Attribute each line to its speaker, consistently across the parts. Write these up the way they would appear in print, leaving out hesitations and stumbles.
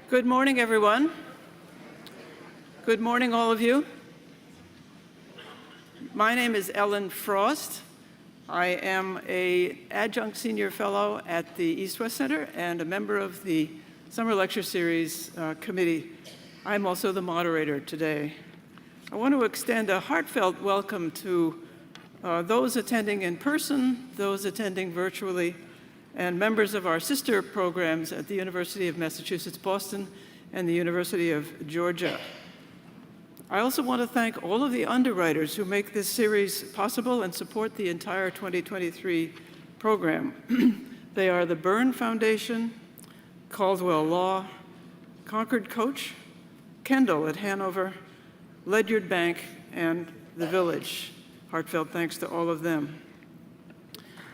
Speaker 1: Good morning, everyone. Good morning, all of you. My name is Ellen Frost. I am an adjunct senior fellow at the East-West Center and a member of the Summer Lecture Series committee. I'm also the moderator today. I want to extend a heartfelt welcome to those attending in person, those attending virtually, and members of our sister programs at the University of Massachusetts, Boston, and the University of Georgia. I also want to thank all of the underwriters who make this series possible and support the entire 2023 program. They are the Byrne Foundation, Caldwell Law, Concord Coach, Kendall at Hanover, Ledyard Bank, and The Village. Heartfelt thanks to all of them.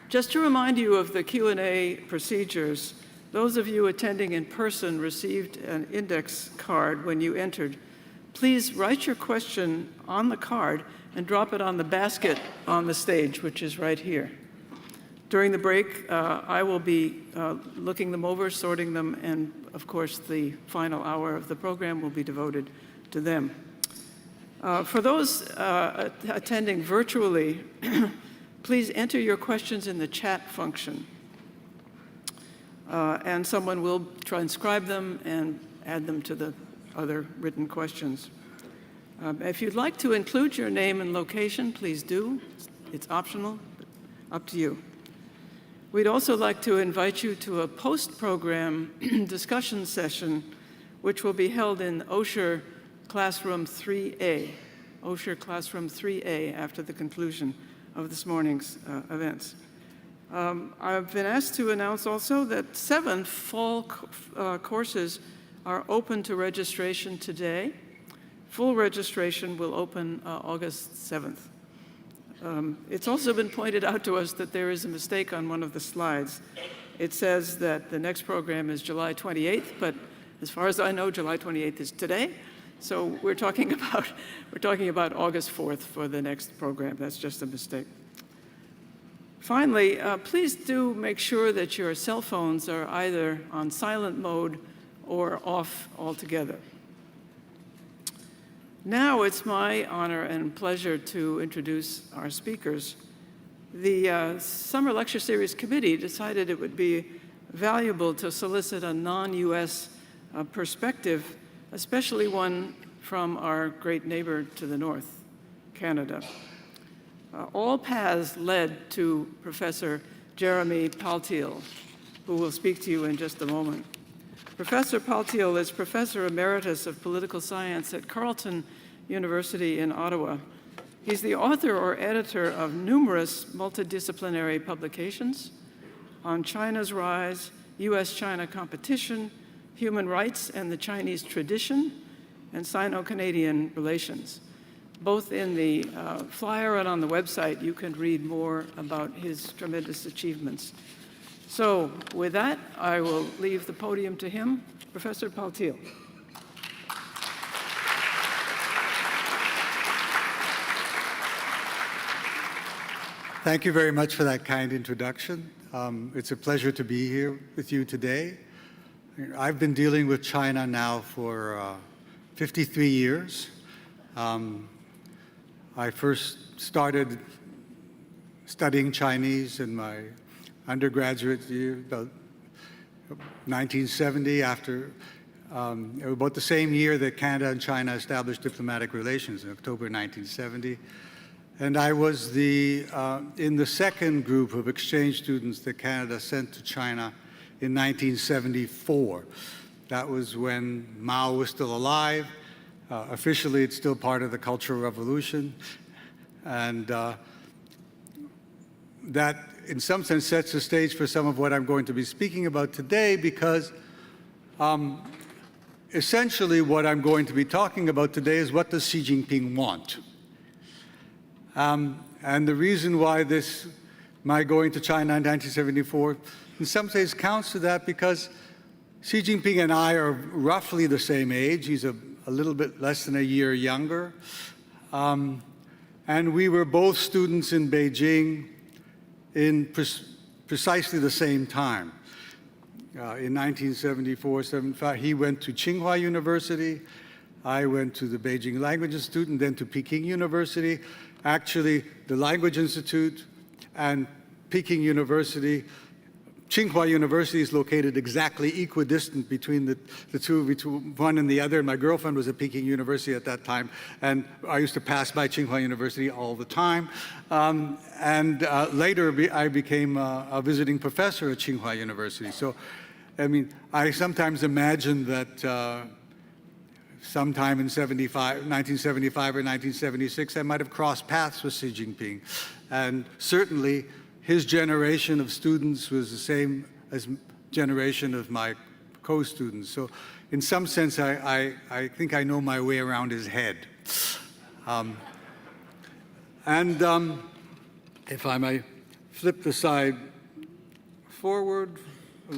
Speaker 1: Just to remind you of the Q&A procedures, those of you attending in person received an index card when you entered. Please write your question on the card and drop it on the basket on the stage, which is right here. During the break, I will be looking them over, sorting them, and of course, the final hour of the program will be devoted to them. For those attending virtually, please enter your questions in the chat function, and someone will transcribe them and add them to the other written questions. If you'd like to include your name and location, please do. It's optional, but up to you. We'd also like to invite you to a post-program discussion session, which will be held in OSHER Classroom 3A, OSHER Classroom 3A after the conclusion of this morning's events. I've been asked to announce also that 7 fall courses are open to registration today. Full registration will open August 7th. It's also been pointed out to us that there is a mistake on one of the slides. It says that the next program is July 28th, but as far as I know, July 28th is today. So we're talking about August 4th for the next program. That's just a mistake. Finally, please do make sure that your cell phones are either on silent mode or off altogether. Now it's my honor and pleasure to introduce our speakers. The Summer Lecture Series Committee decided it would be valuable to solicit a non-US perspective, especially one from our great neighbor to the north, Canada. All paths led to Professor Jeremy Paltiel, who will speak to you in just a moment. Professor Paltiel is Professor Emeritus of Political Science at Carleton University in Ottawa. He's the author or editor of numerous multidisciplinary publications on China's rise, US-China competition, human rights and the Chinese tradition, and Sino-Canadian relations. Both in the flyer and on the website, you can read more about his tremendous achievements. So with that, I will leave the podium to him, Professor Paltiel.
Speaker 2: Thank you very much for that kind introduction. It's a pleasure to be here with you today. I've been dealing with China now for 53 years. I first started studying Chinese in my undergraduate year, about 1970, after about the same year that Canada and China established diplomatic relations, in October 1970. And I was in the second group of exchange students that Canada sent to China in 1974. That was when Mao was still alive. Officially, it's still part of the Cultural Revolution. And that, in some sense, sets the stage for some of what I'm going to be speaking about today, because essentially what I'm going to be talking about today is, what does Xi Jinping want? And the reason why my going to China in 1974, in some ways counts to that, because Xi Jinping and I are roughly the same age. He's a little bit less than a year younger. And we were both students in Beijing in precisely the same time. in 1974-75. He went to Tsinghua University. I went to the Beijing Language Institute and then to Peking University. Actually, the Language Institute and Peking University, Tsinghua University is located exactly equidistant between the two, between one and the other. My girlfriend was at Peking University at that time, and I used to pass by Tsinghua University all the time. Later, I became a visiting professor at Tsinghua University. So, I mean, I sometimes imagine that sometime in 1975 or 1976, I might have crossed paths with Xi Jinping. And certainly, his generation of students was the same as generation of my co-students. So in some sense, I think I know my way around his head. If I may flip the slide forward. How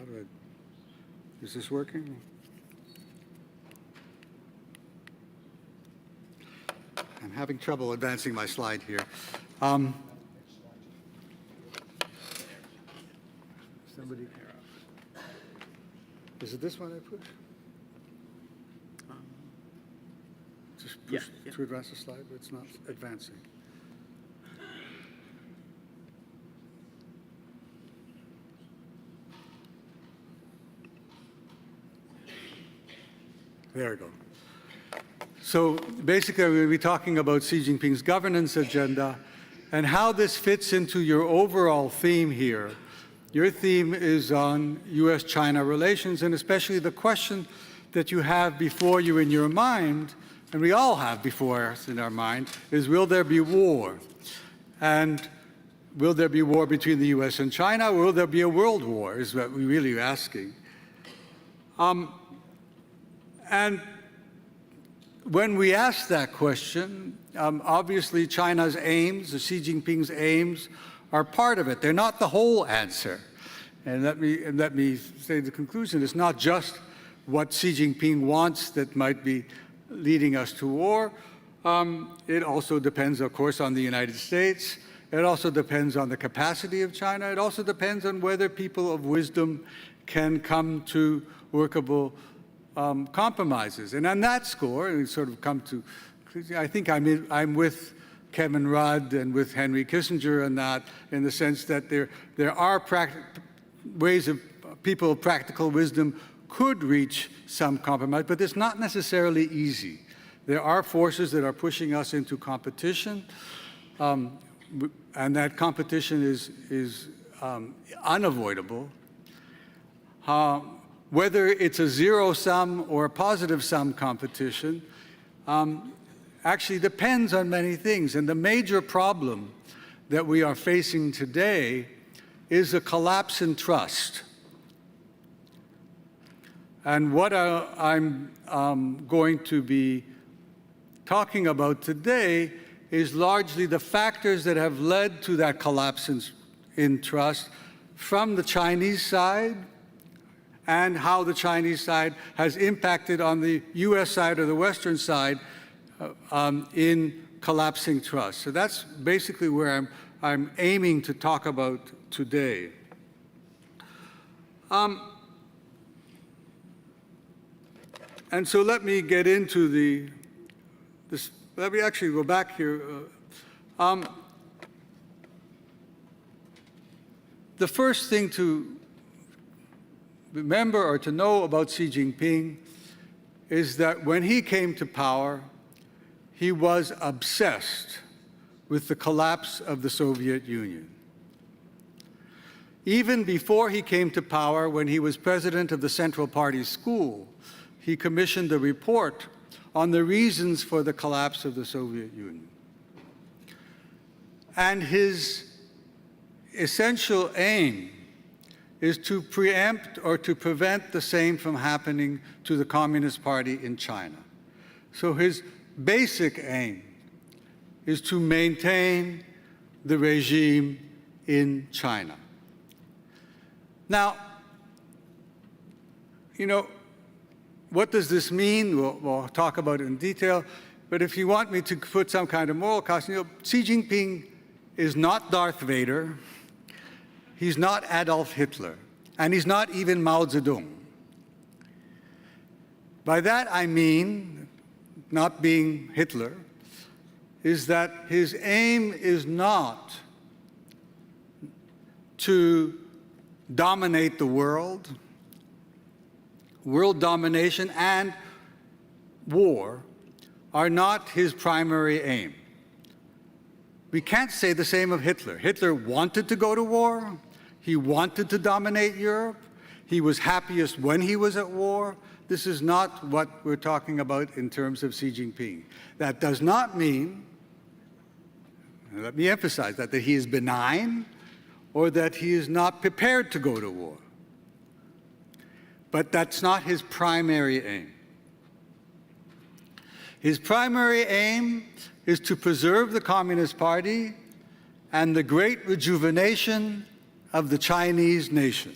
Speaker 2: do I, is this working? I'm having trouble advancing my slide here. Somebody, is it this one I push? Just push to advance the slide, but it's not advancing. There we go. So basically, we'll be talking about Xi Jinping's governance agenda and how this fits into your overall theme here. Your theme is on US-China relations, and especially the question that you have before you in your mind, and we all have before us in our mind, is will there be war? And will there be war between the US and China, or will there be a world war, is what we're really asking. And when we ask that question, obviously China's aims, Xi Jinping's aims, are part of it. They're not the whole answer. And let me say the conclusion. It's not just what Xi Jinping wants that might be leading us to war. It also depends, of course, on the United States. It also depends on the capacity of China. It also depends on whether people of wisdom can come to workable compromises. And on that score, we sort of come to, I think I'm with Kevin Rudd and with Henry Kissinger on that, in the sense that there are ways of people of practical wisdom could reach some compromise, but it's not necessarily easy. There are forces that are pushing us into competition, and that competition is unavoidable. Whether it's a zero-sum or a positive-sum competition actually depends on many things. And the major problem that we are facing today is a collapse in trust. And what I'm going to be talking about today is largely the factors that have led to that collapse in trust from the Chinese side, and how the Chinese side has impacted on the US side or the Western side in collapsing trust. So that's basically where I'm aiming to talk about today. And so let me get into this. Let me actually go back here. The first thing to remember or to know about Xi Jinping is that when he came to power, he was obsessed with the collapse of the Soviet Union. Even before he came to power, when he was president of the Central Party School, he commissioned a report on the reasons for the collapse of the Soviet Union. And his essential aim is to preempt or to prevent the same from happening to the Communist Party in China. So his basic aim is to maintain the regime in China. Now, you know, what does this mean? We'll talk about it in detail. But if you want me to put some kind of moral cost, you know, Xi Jinping is not Darth Vader. he's not Adolf Hitler, and he's not even Mao Zedong. By that I mean, not being Hitler, is that his aim is not to dominate the world. World domination and war are not his primary aim. We can't say the same of Hitler. Hitler wanted to go to war. He wanted to dominate Europe. He was happiest when he was at war. This is not what we're talking about in terms of Xi Jinping. That does not mean, and let me emphasize that he is benign or that he is not prepared to go to war. But that's not his primary aim. His primary aim is to preserve the Communist Party and the great rejuvenation of the Chinese nation.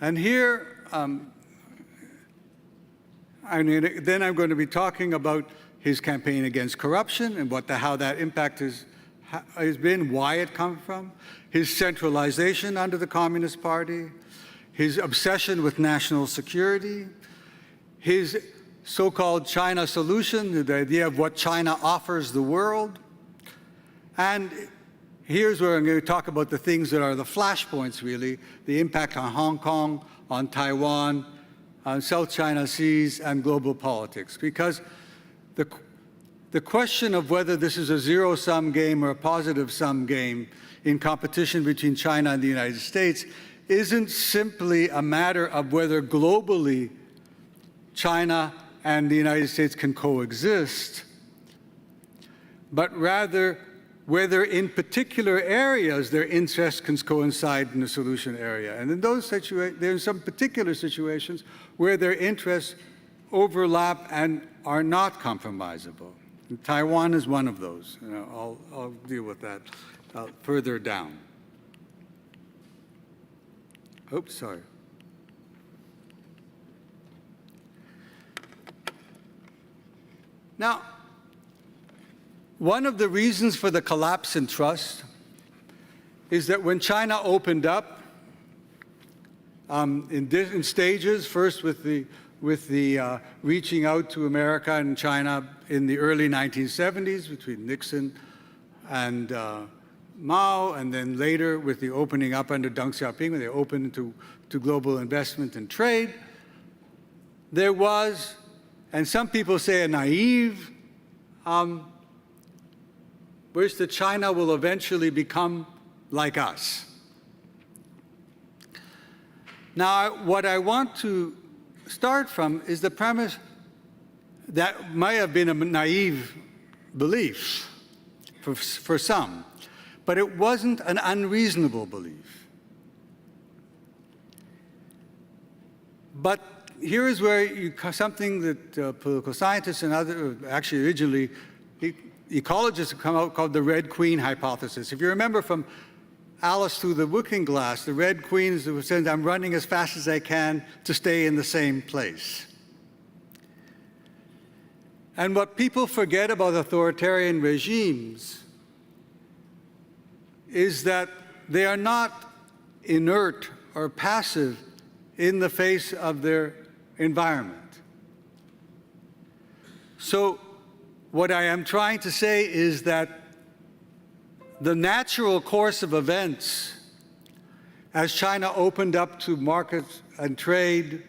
Speaker 2: And here, then I'm going to be talking about his campaign against corruption and how that impact has been, why it comes from, his centralization under the Communist Party, his obsession with national security, his so-called China solution, the idea of what China offers the world. And here's where I'm going to talk about the things that are the flashpoints, really, the impact on Hong Kong, on Taiwan, on South China Seas, and global politics. Because the question of whether this is a zero-sum game or a positive-sum game in competition between China and the United States isn't simply a matter of whether globally China and the United States can coexist, but rather whether in particular areas their interests can coincide in the solution area. And in those situations, there are some particular situations where their interests overlap and are not compromisable. And Taiwan is one of those. I'll deal with that further down. Oops, sorry. Now, one of the reasons for the collapse in trust is that when China opened up in stages, first with the reaching out to America and China in the early 1970s between Nixon and Mao, and then later with the opening up under Deng Xiaoping, when they opened to global investment and trade, there was, and some people say a naive, wish that China will eventually become like us. Now, what I want to start from is the premise that might have been a naive belief for some, but it wasn't an unreasonable belief. But here is where something that political scientists and other, actually originally ecologists have come out called the Red Queen hypothesis. If you remember from Alice Through the Looking Glass, the Red Queen says, I'm running as fast as I can to stay in the same place. And what people forget about authoritarian regimes is that they are not inert or passive in the face of their environment. So what I am trying to say is that the natural course of events as China opened up to markets and trade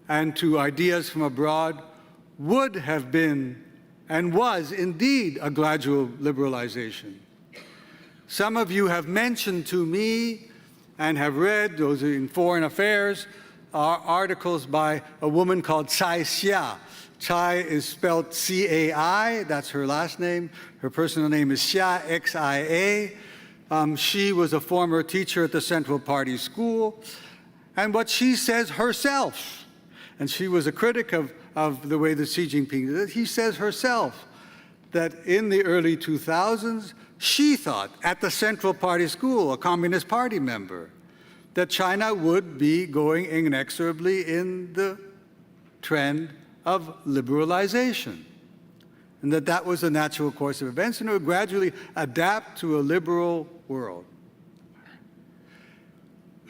Speaker 2: and to ideas from abroad would have been and was indeed a gradual liberalization. Some of you have mentioned to me and have read, those in Foreign Affairs, articles by a woman called Cai Xia. Cai is spelled C-A-I, that's her last name. Her personal name is Xia, X-I-A. She was a former teacher at the Central Party School. And what she says herself, and she was a critic of the way that Xi Jinping did it, he says herself that in the early 2000s, she thought, at the Central Party School, a Communist Party member, that China would be going inexorably in the trend of liberalization, and that was a natural course of events, and it would gradually adapt to a liberal world.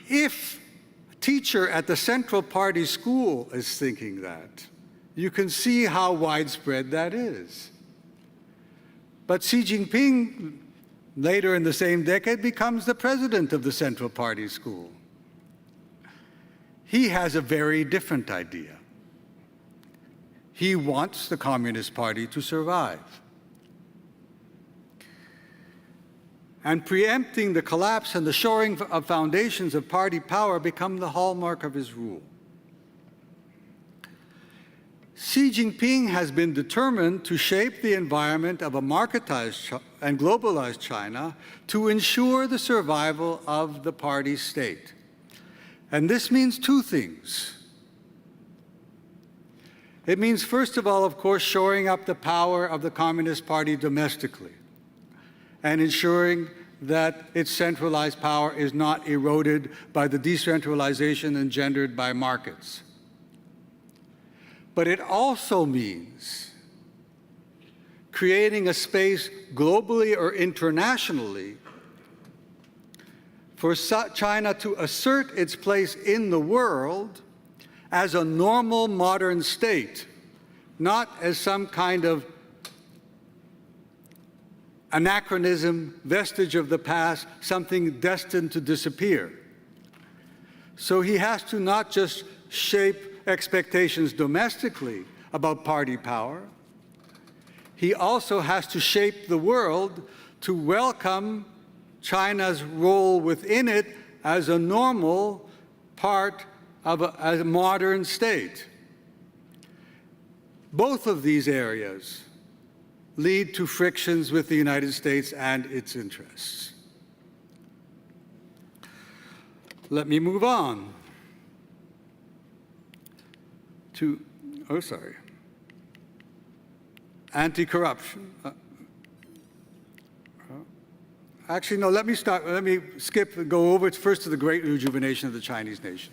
Speaker 2: If a teacher at the Central Party school is thinking that, you can see how widespread that is. But Xi Jinping, later in the same decade, becomes the president of the Central Party school. He has a very different idea. He wants the Communist Party to survive. And preempting the collapse and the shoring of foundations of party power become the hallmark of his rule. Xi Jinping has been determined to shape the environment of a marketized and globalized China to ensure the survival of the party state. And this means two things. It means, first of all, of course, shoring up the power of the Communist Party domestically and ensuring that its centralized power is not eroded by the decentralization engendered by markets. But it also means creating a space globally or internationally for China to assert its place in the world as a normal modern state, not as some kind of anachronism, vestige of the past, something destined to disappear. So he has to not just shape expectations domestically about party power, he also has to shape the world to welcome China's role within it as a normal part of a modern state. Both of these areas lead to frictions with the United States and its interests. Let me move on to, anti-corruption. Actually, no, let me skip and go over first to the great rejuvenation of the Chinese nation.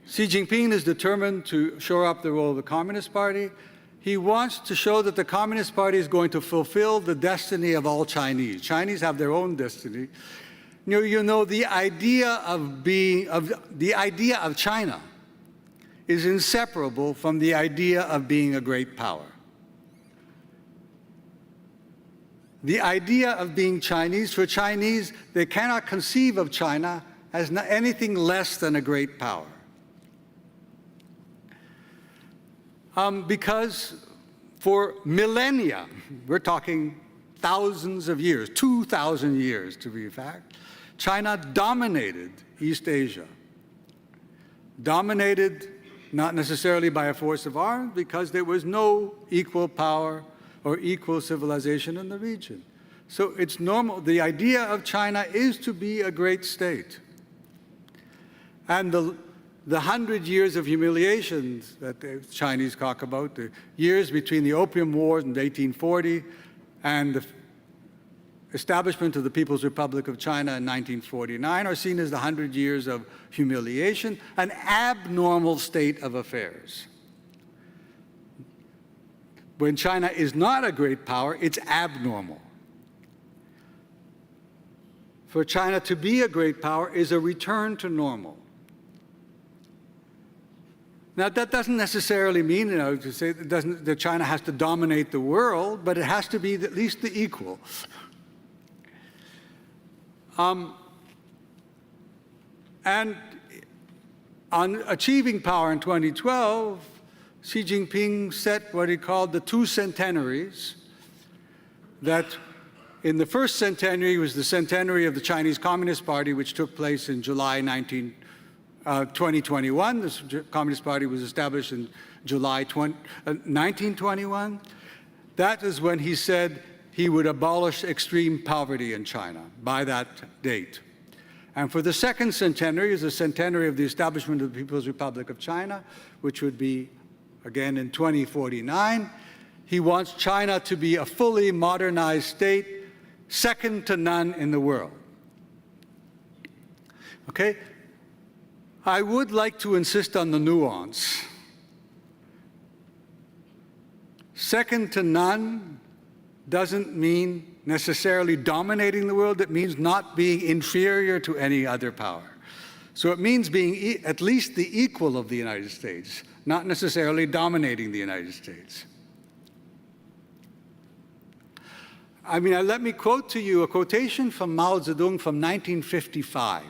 Speaker 2: Xi Jinping is determined to shore up the role of the Communist Party. He wants to show that the Communist Party is going to fulfill the destiny of all Chinese. Chinese have their own destiny. You know, the idea of China is inseparable from the idea of being a great power. The idea of being Chinese, for Chinese, they cannot conceive of China as anything less than a great power. Because for millennia, we're talking thousands of years, 2,000 years to be exact, China dominated East Asia. Dominated not necessarily by a force of arms, because there was no equal power or equal civilization in the region. So it's normal. The idea of China is to be a great state. And the 100 years of humiliations that the Chinese talk about, the years between the Opium Wars in 1840 and the establishment of the People's Republic of China in 1949, are seen as the 100 years of humiliation, an abnormal state of affairs. When China is not a great power, it's abnormal. For China to be a great power is a return to normal. Now, that doesn't necessarily mean, to say that China has to dominate the world, but it has to be at least the equal. And on achieving power in 2012, Xi Jinping set what he called the two centenaries. That in the first centenary was the centenary of the Chinese Communist Party, which took place in July 2021. The Communist Party was established in July 1921. That is when he said he would abolish extreme poverty in China by that date. And for the second centenary is the centenary of the establishment of the People's Republic of China, which would be, again, in 2049. He wants China to be a fully modernized state, second to none in the world. Okay? I would like to insist on the nuance. Second to none doesn't mean necessarily dominating the world. It means not being inferior to any other power. So it means being at least the equal of the United States, not necessarily dominating the United States. I mean, let me quote to you a quotation from Mao Zedong from 1955.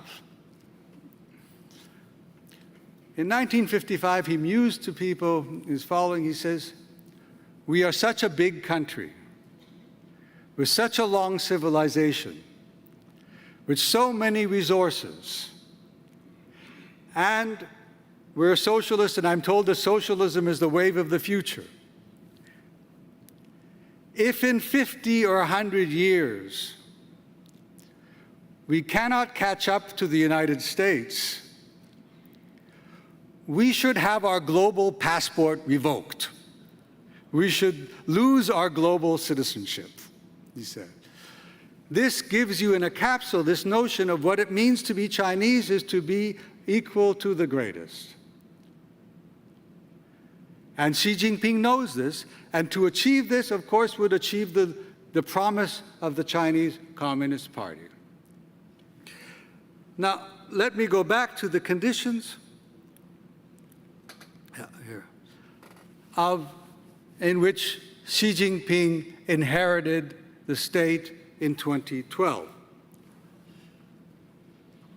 Speaker 2: In 1955, he mused to people his following. He says, "We are such a big country, with such a long civilization, with so many resources, and we're a socialist, and I'm told that socialism is the wave of the future. If in 50 or 100 years we cannot catch up to the United States, we should have our global passport revoked. We should lose our global citizenship," he said. This gives you in a capsule this notion of what it means to be Chinese is to be equal to the greatest. And Xi Jinping knows this, and to achieve this, of course, would achieve the promise of the Chinese Communist Party. Now, let me go back to the conditions in which Xi Jinping inherited the state in 2012.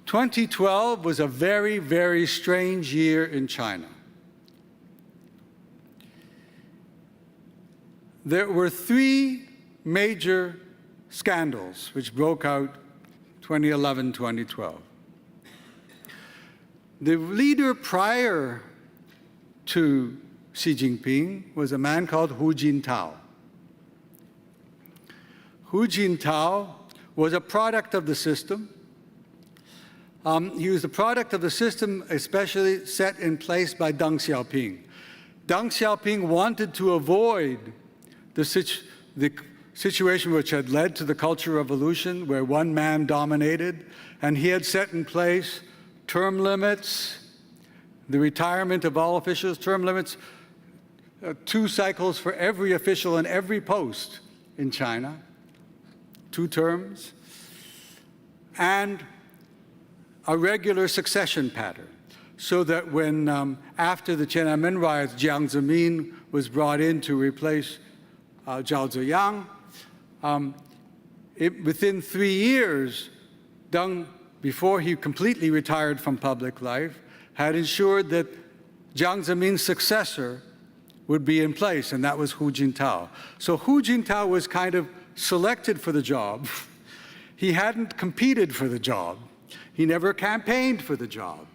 Speaker 2: 2012 was a very, very strange year in China. There were three major scandals which broke out 2011, 2012. The leader prior to Xi Jinping was a man called Hu Jintao. Hu Jintao was a product of the system. He was a product of the system especially set in place by Deng Xiaoping. Deng Xiaoping wanted to avoid the situation which had led to the Cultural Revolution, where one man dominated, and he had set in place term limits, the retirement of all officials, term limits, 2 cycles for every official in every post in China, 2 terms, and a regular succession pattern, so that when, after the Tiananmen riots, Jiang Zemin was brought in to replace Zhao Ziyang, within 3 years, Deng, before he completely retired from public life, had ensured that Jiang Zemin's successor would be in place, and that was Hu Jintao. So Hu Jintao was kind of selected for the job. He hadn't competed for the job. He never campaigned for the job.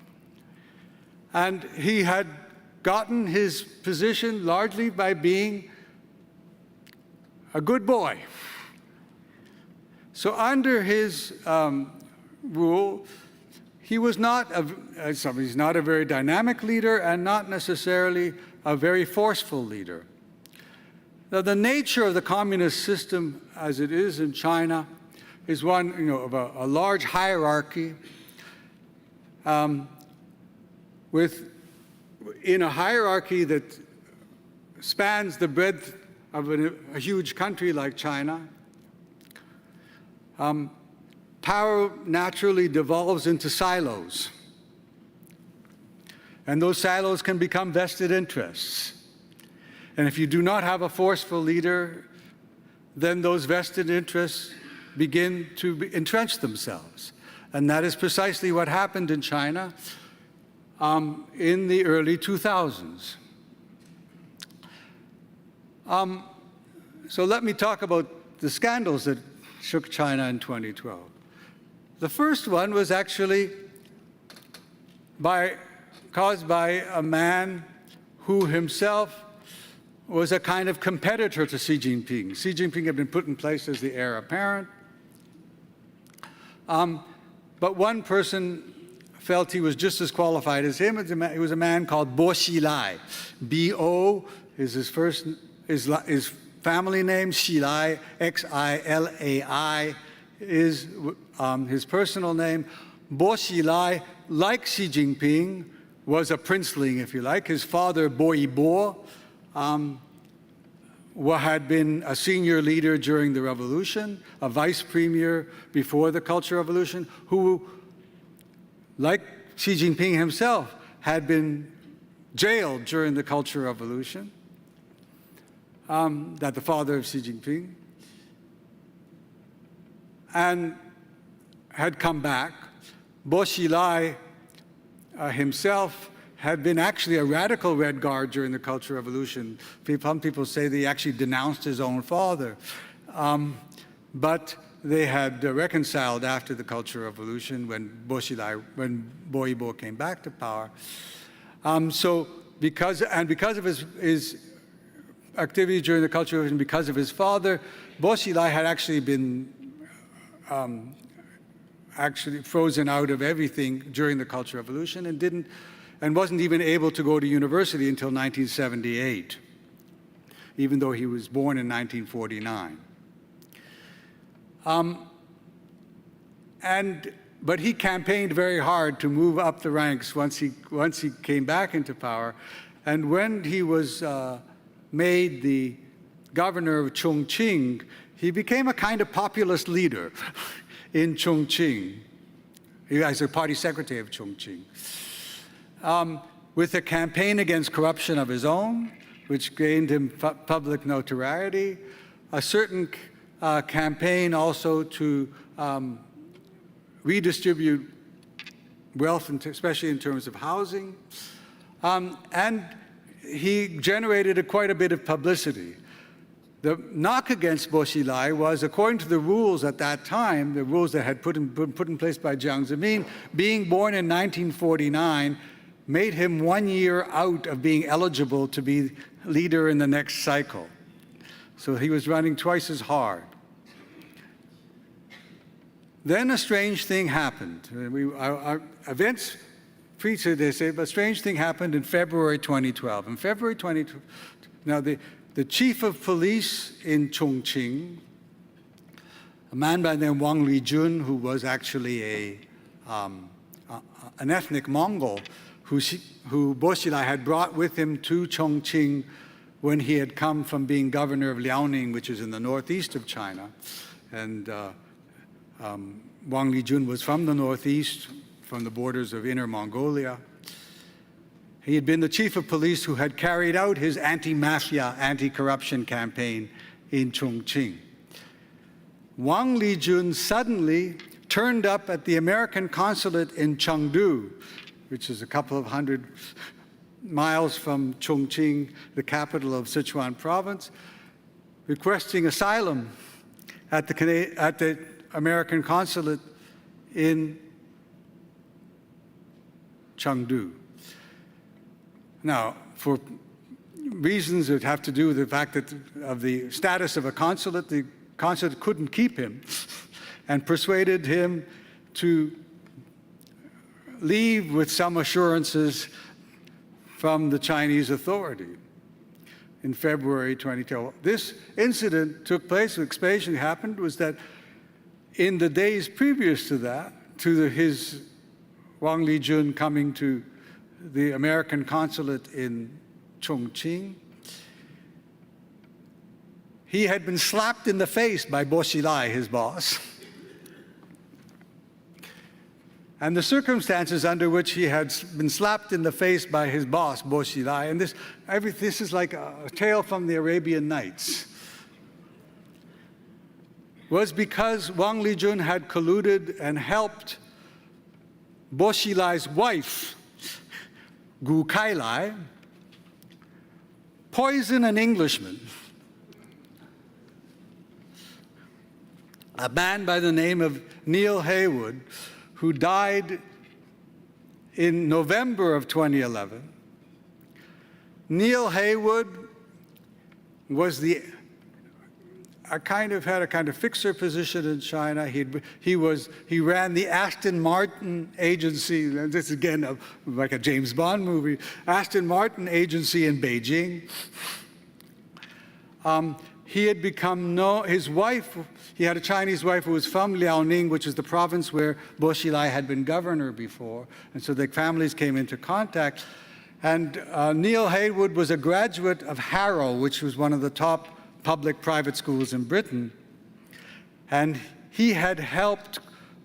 Speaker 2: And he had gotten his position largely by being a good boy. So under his rule, he's not a very dynamic leader and not necessarily a very forceful leader. Now, the nature of the communist system as it is in China is one, of a large hierarchy in a hierarchy that spans the breadth of a huge country like China. Power naturally devolves into silos. And those silos can become vested interests. And if you do not have a forceful leader, then those vested interests begin to entrench themselves. And that is precisely what happened in China in the early 2000s. So let me talk about the scandals that shook China in 2012. The first one was actually caused by a man who himself was a kind of competitor to Xi Jinping. Xi Jinping had been put in place as the heir apparent. But one person felt he was just as qualified as him. He was a man called Bo Xilai. B-O is his family name. Xilai, Xilai, is his personal name. Bo Xilai, like Xi Jinping, was a princeling, if you like. His father, Bo Yibo, had been a senior leader during the revolution, a vice premier before the Cultural Revolution, who, like Xi Jinping himself, had been jailed during the Cultural Revolution, that the father of Xi Jinping, and had come back. Bo Xilai himself had been actually a radical Red Guard during the Cultural Revolution. Some people say that he actually denounced his own father. But they had reconciled after the Cultural Revolution when Bo Yibo came back to power. So because of his activity during the Cultural Revolution, because of his father, Bo Xilai had actually been frozen out of everything during the Cultural Revolution and wasn't even able to go to university until 1978, even though he was born in 1949. But he campaigned very hard to move up the ranks once he came back into power. And when he was made the governor of Chongqing, he became a kind of populist leader in Chongqing. He was a party secretary of Chongqing. With a campaign against corruption of his own, which gained him public notoriety, a certain campaign also to redistribute wealth, especially in terms of housing. And he generated quite a bit of publicity. The knock against Bo Xilai was, according to the rules at that time, the rules that had been put in place by Jiang Zemin, being born in 1949 made him 1 year out of being eligible to be leader in the next cycle. So he was running twice as hard. Then a strange thing happened. Our events preceded this, but a strange thing happened in February 2012. In February 2012, now the chief of police in Chongqing, a man by the name of Wang Lijun, who was actually an ethnic Mongol, who Bo Xilai had brought with him to Chongqing when he had come from being governor of Liaoning, which is in the northeast of China. And Wang Lijun was from the northeast, from the borders of Inner Mongolia. He had been the chief of police who had carried out his anti-mafia, anti-corruption campaign in Chongqing. Wang Lijun suddenly turned up at the American consulate in Chengdu, which is a couple of hundred miles from Chongqing, the capital of Sichuan province, requesting asylum at the American consulate in Chengdu. Now, for reasons that have to do with the fact that of the status of a consulate, the consulate couldn't keep him and persuaded him to leave with some assurances from the Chinese authority in February 2012. This incident took place, the explanation happened was that in the days previous to that, his Wang Lijun coming to the American consulate in Chongqing, he had been slapped in the face by Bo Xilai, his boss. And the circumstances under which he had been slapped in the face by his boss, Bo Xilai, and this is like a tale from the Arabian Nights, was because Wang Lijun had colluded and helped Bo Xilai's wife, Gu Kailai, poison an Englishman, a man by the name of Neil Haywood, who died in November of 2011. Neil Haywood was had a kind of fixer position in China. He ran the Aston Martin agency. This is again like a James Bond movie. Aston Martin agency in Beijing. He had become his wife. He had a Chinese wife who was from Liaoning, which is the province where Bo Xilai had been governor before, and so the families came into contact. And Neil Haywood was a graduate of Harrow, which was one of the top public-private schools in Britain. And he had helped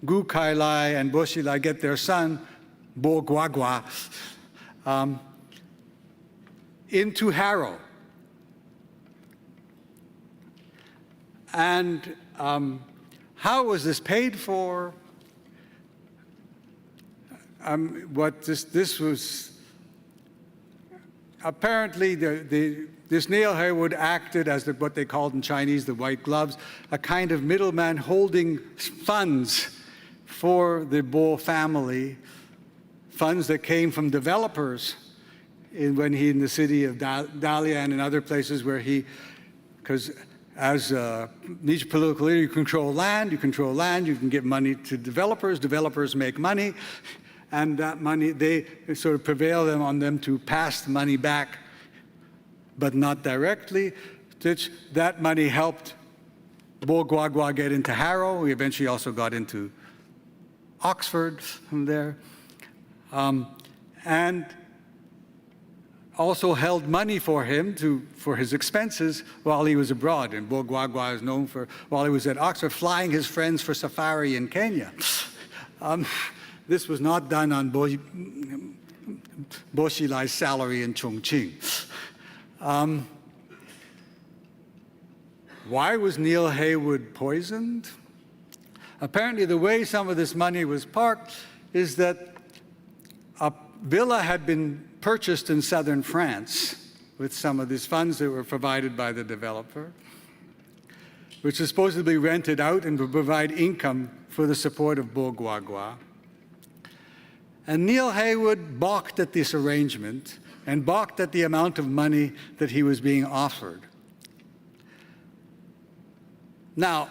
Speaker 2: Gu Kailai and Bo Xilai get their son, Bo Guagua, into Harrow. And how was this paid for? This was apparently this Neil Haywood acted as what they called in Chinese the white gloves, a kind of middleman holding funds for the Bo family, funds that came from developers when he in the city of Dalian and other places where he, because as each political leader, you control land, you can give money to developers make money, and that money, they sort of prevail on them to pass the money back, but not directly. That money helped Bo Guagua get into Harrow. He eventually also got into Oxford from there, and also held money for him for his expenses while he was abroad. And Bo Guagua is known for, while he was at Oxford, flying his friends for safari in Kenya. This was not done on Bo Xilai's salary in Chongqing. Why was Neil Haywood poisoned? Apparently, the way some of this money was parked is that a villa had been purchased in southern France with some of these funds that were provided by the developer, which was supposedly rented out and would provide income for the support of Bo Guagua. And Neil Haywood balked at this arrangement and balked at the amount of money that he was being offered. Now,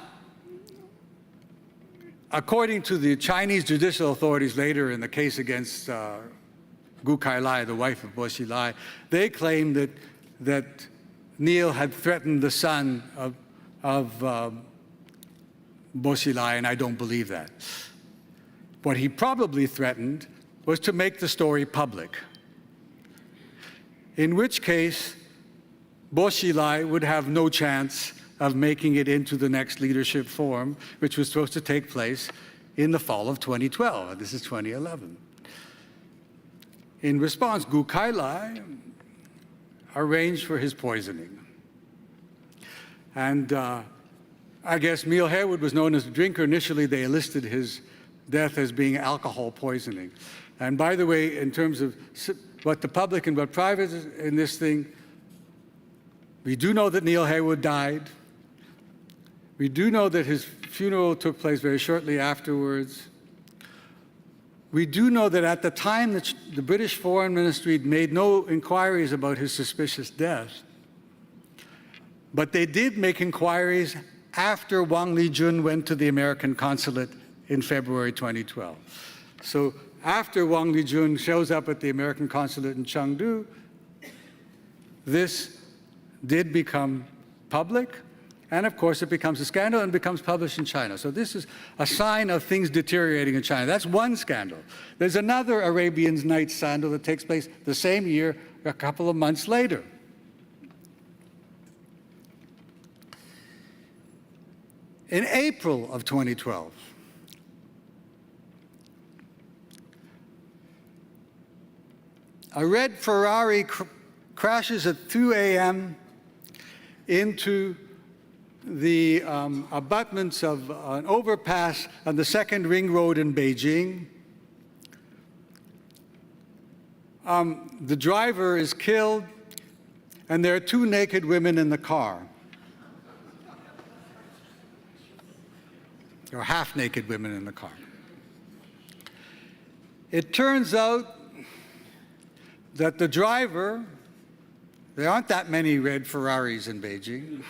Speaker 2: according to the Chinese judicial authorities later in the case against Gu Kailai, the wife of Bo Xilai, they claimed that Neil had threatened the son of Bo Xilai, and I don't believe that. What he probably threatened was to make the story public, in which case Bo Xilai would have no chance of making it into the next leadership forum, which was supposed to take place in the fall of 2012. This is 2011. In response, Gu Kailai arranged for his poisoning. And I guess Neil Haywood was known as a drinker. Initially, they listed his death as being alcohol poisoning. And by the way, in terms of what the public and what private is in this thing, we do know that Neil Haywood died. We do know that his funeral took place very shortly afterwards. We do know that at the time that the British Foreign Ministry made no inquiries about his suspicious death, but they did make inquiries after Wang Lijun went to the American consulate in February 2012. So after Wang Lijun shows up at the American consulate in Chengdu, this did become public. And of course, it becomes a scandal and becomes published in China. So this is a sign of things deteriorating in China. That's one scandal. There's another Arabian Nights scandal that takes place the same year, a couple of months later. In April of 2012, a red Ferrari crashes at 2 a.m. into the abutments of an overpass on the second ring road in Beijing. The driver is killed, and there are 2 naked women in the car. There are half-naked women in the car. It turns out that the driver, there aren't that many red Ferraris in Beijing.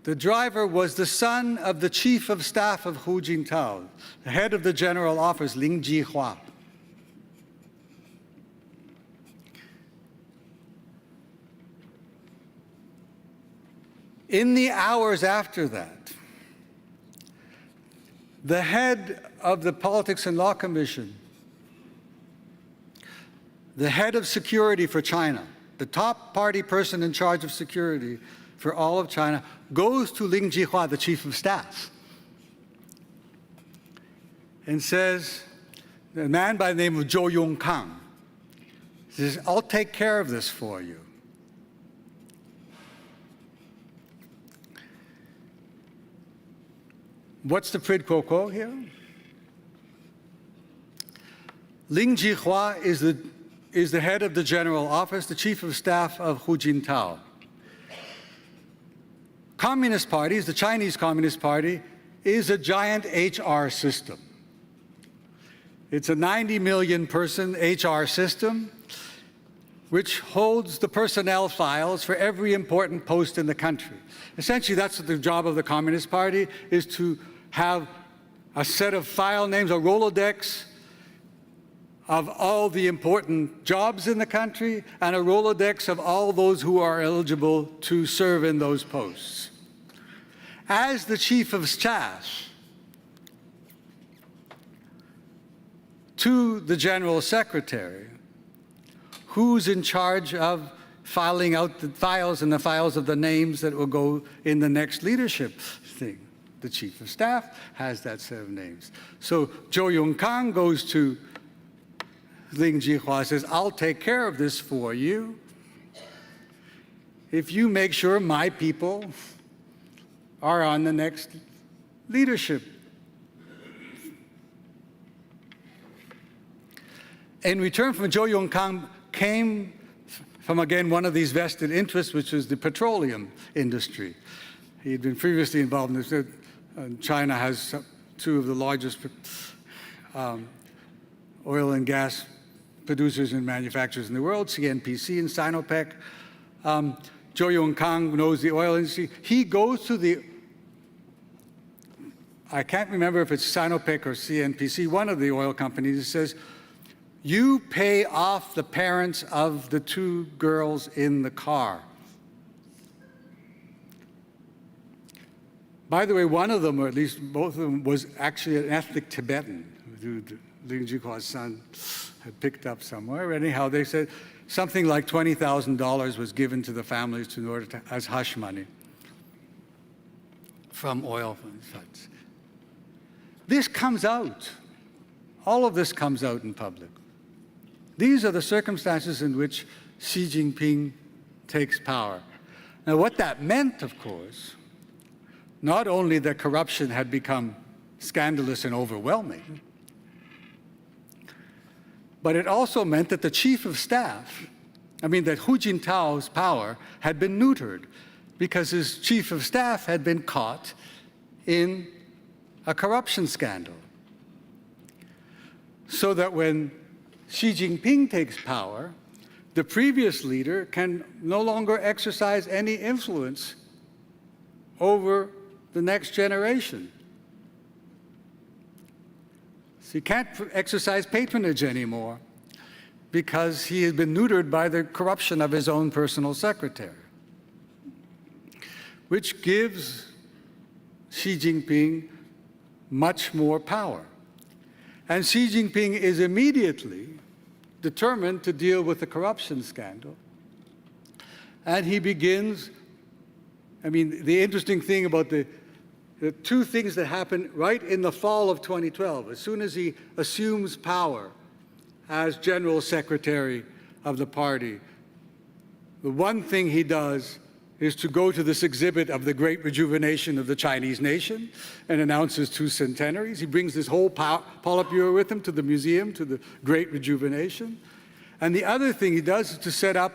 Speaker 2: The driver was the son of the chief of staff of Hu Jintao, the head of the general office, Ling Jihua. In the hours after that, the head of the Politics and Law Commission, the head of security for China, the top party person in charge of security for all of China, goes to Ling Jihua, the chief of staff, and says, a man by the name of Zhou Yongkang says, I'll take care of this for you. What's the quid pro quo here? Ling Jihua is the head of the general office, the chief of staff of Hu Jintao. Communist parties, the Chinese Communist Party, is a giant HR system. It's a 90 million person HR system which holds the personnel files for every important post in the country. Essentially, that's what the job of the Communist Party is, to have a set of file names, a Rolodex of all the important jobs in the country, and a Rolodex of all those who are eligible to serve in those posts. As the chief of staff to the general secretary, who's in charge of filing out the files and the files of the names that will go in the next leadership thing? The chief of staff has that set of names. So Zhou Yongkang goes to Ling Jihua, says, I'll take care of this for you if you make sure my people are on the next leadership. In return from Zhou Yongkang came from, again, one of these vested interests, which was the petroleum industry. He had been previously involved in this. China has two of the largest oil and gas producers and manufacturers in the world, CNPC and Sinopec. Zhou Yongkang knows the oil industry. He goes to the, I can't remember if it's Sinopec or CNPC, one of the oil companies, and says, you pay off the parents of the two girls in the car. By the way, one of them, or at least both of them, was actually an ethnic Tibetan who Ling Jihua's son had picked up somewhere. Anyhow, they said something like $20,000 was given to the families in order to, as hush money from oil funds. This comes out. All of this comes out in public. These are the circumstances in which Xi Jinping takes power. Now, what that meant, of course, not only that corruption had become scandalous and overwhelming, but it also meant that the chief of staff, that Hu Jintao's power had been neutered because his chief of staff had been caught in a corruption scandal. So that when Xi Jinping takes power, the previous leader can no longer exercise any influence over the next generation. So he can't exercise patronage anymore because he has been neutered by the corruption of his own personal secretary, which gives Xi Jinping much more power. And Xi Jinping is immediately determined to deal with the corruption scandal. And he begins, the interesting thing about the two things that happen right in the fall of 2012, as soon as he assumes power as general secretary of the party, the one thing he does is to go to this exhibit of the great rejuvenation of the Chinese nation and announces 2 centenaries. He brings this whole Politburo with him to the museum, to the great rejuvenation. And the other thing he does is to set up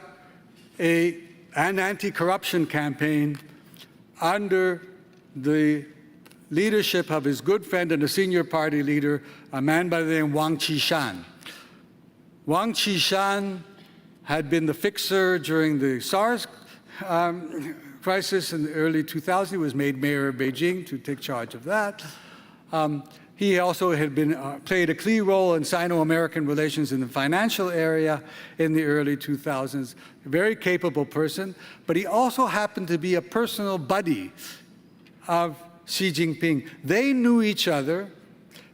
Speaker 2: an anti-corruption campaign under the leadership of his good friend and a senior party leader, a man by the name Wang Qishan. Wang Qishan had been the fixer during the SARS crisis in the early 2000s. He was made mayor of Beijing to take charge of that. He also had played a key role in Sino-American relations in the financial area in the early 2000s. A very capable person, but he also happened to be a personal buddy of Xi Jinping. They knew each other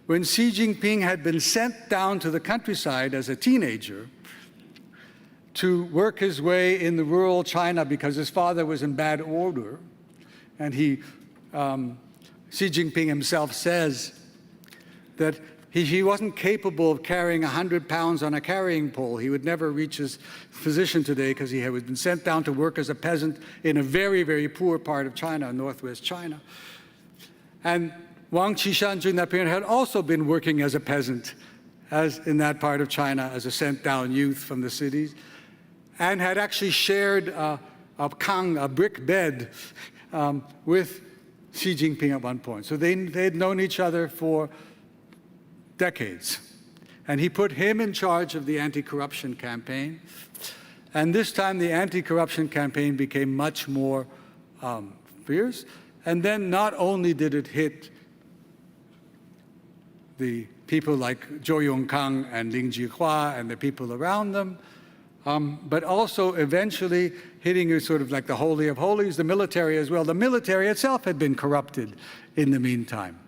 Speaker 2: when Xi Jinping had been sent down to the countryside as a teenager to work his way in the rural China because his father was in bad order. And Xi Jinping himself says that he wasn't capable of carrying 100 pounds on a carrying pole. He would never reach his position today because he had been sent down to work as a peasant in a very, very poor part of China, northwest China. And Wang Qishan during that period had also been working as a peasant in that part of China as a sent-down youth from the cities, and had actually shared a brick bed with Xi Jinping at one point. So they had known each other for decades. And he put him in charge of the anti-corruption campaign. And this time the anti-corruption campaign became much more fierce. And then not only did it hit the people like Zhou Yongkang and Ling Jihua and the people around them, but also eventually hitting sort of like the Holy of Holies, the military as well. The military itself had been corrupted in the meantime.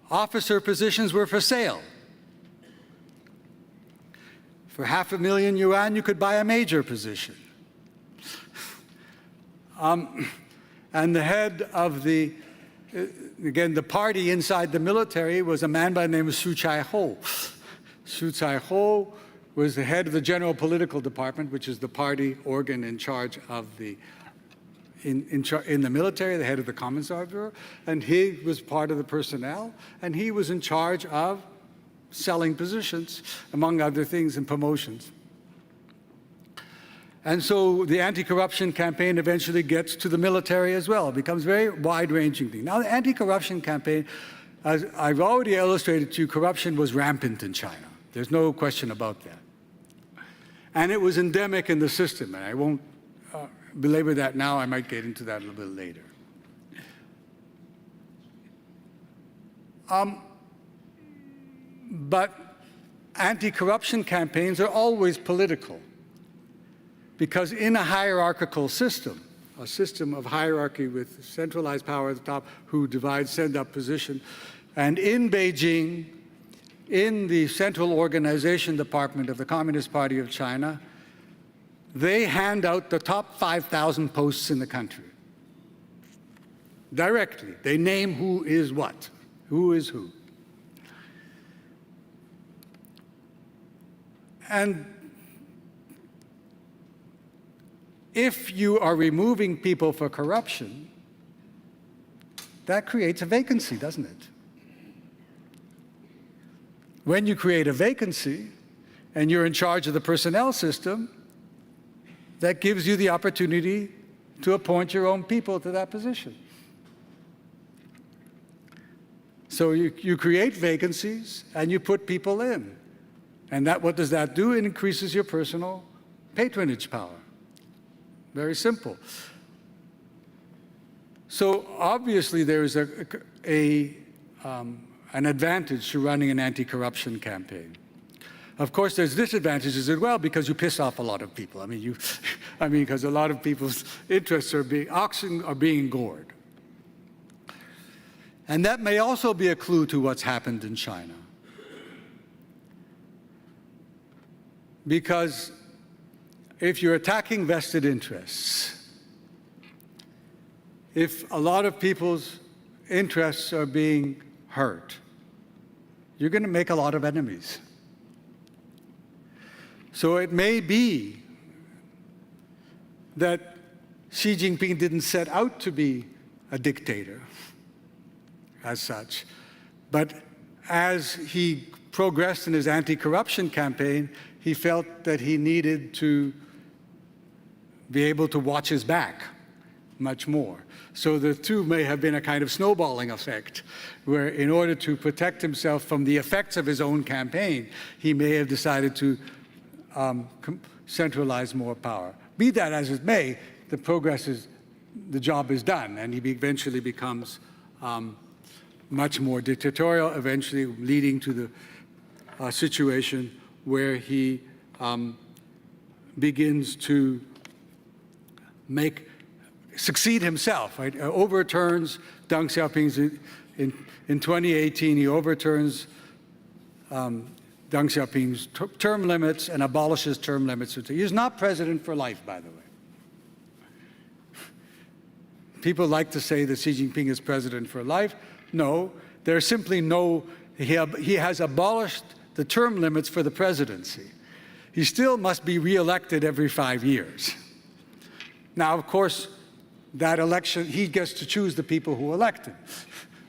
Speaker 2: Officer positions were for sale. For $500,000 you could buy a major position. And the head of the party inside the military was a man by the name of Su Chai-ho. Su Chai-ho was the head of the General Political Department, which is the party organ in charge of in the military, the head of the Commissar Bureau, and he was part of the personnel, and he was in charge of selling positions, among other things, and promotions. And so the anti-corruption campaign eventually gets to the military as well. It becomes a very wide-ranging thing. Now, the anti-corruption campaign, as I've already illustrated to you, corruption was rampant in China. There's no question about that. And it was endemic in the system, and I won't belabor that now. I might get into that a little bit later. But anti-corruption campaigns are always political, because in a hierarchical system, a system of hierarchy with centralized power at the top who divides, send up position, and in Beijing, in the Central Organization Department of the Communist Party of China, they hand out the top 5,000 posts in the country. Directly. They name who is what, who is who. And if you are removing people for corruption, that creates a vacancy, doesn't it? When you create a vacancy and you're in charge of the personnel system, that gives you the opportunity to appoint your own people to that position. So you create vacancies and you put people in. And what does that do? It increases your personal patronage power. Very simple. So obviously there is an advantage to running an anti-corruption campaign. Of course, there's disadvantages as well because you piss off a lot of people. Because a lot of people's interests are being gored. And that may also be a clue to what's happened in China. Because if you're attacking vested interests, if a lot of people's interests are being hurt, you're going to make a lot of enemies. So it may be that Xi Jinping didn't set out to be a dictator as such, but as he progressed in his anti-corruption campaign, he felt that he needed to be able to watch his back much more. So the two may have been a kind of snowballing effect, where in order to protect himself from the effects of his own campaign, he may have decided to centralize more power. Be that as it may, the job is done, and he eventually becomes much more dictatorial, eventually leading to the situation where he begins to succeed himself, right? Overturns Deng Xiaoping's, in 2018, he overturns Deng Deng Xiaoping's term limits and abolishes term limits. He is not president for life, by the way. People like to say that Xi Jinping is president for life. No, there's simply no, he has abolished the term limits for the presidency. He still must be re-elected every 5 years. Now, of course, that election, he gets to choose the people who elect him.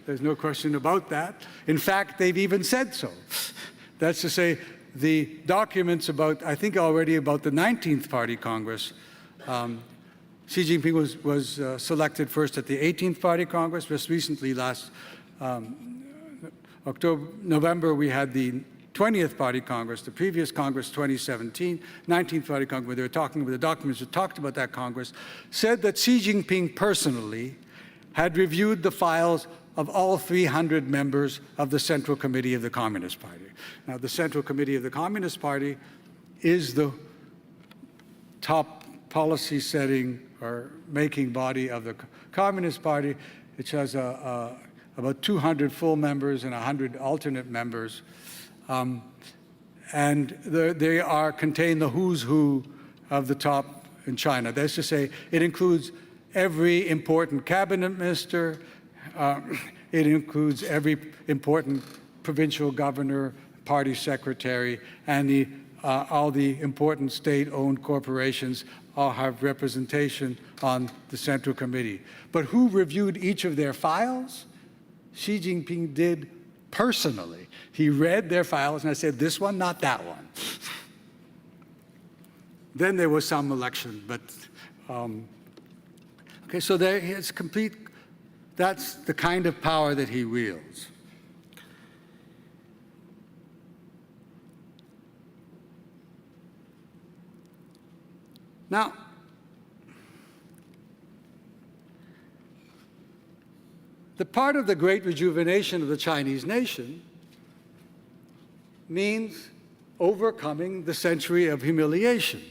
Speaker 2: There's no question about that. In fact, they've even said so. That's to say, the documents about, I think already about the 19th Party Congress, Xi Jinping was selected first at the 18th Party Congress. Just recently, last November, we had the 20th Party Congress, the previous Congress, 2017, 19th Party Congress, where they were talking about the documents that talked about that Congress, said that Xi Jinping personally had reviewed the files of all 300 members of the Central Committee of the Communist Party. Now, the Central Committee of the Communist Party is the top policy-setting or making body of the Communist Party, which has about 200 full members and 100 alternate members. And they contain the who's who of the top in China. That's to say, it includes every important cabinet minister, it includes every important provincial governor, party secretary, and all the important state-owned corporations all have representation on the Central Committee. But who reviewed each of their files? Xi Jinping did personally. He read their files and I said, this one, not that one. Then there was some election, but okay, so there it's complete. That's the kind of power that he wields. Now, the part of the great rejuvenation of the Chinese nation means overcoming the century of humiliation.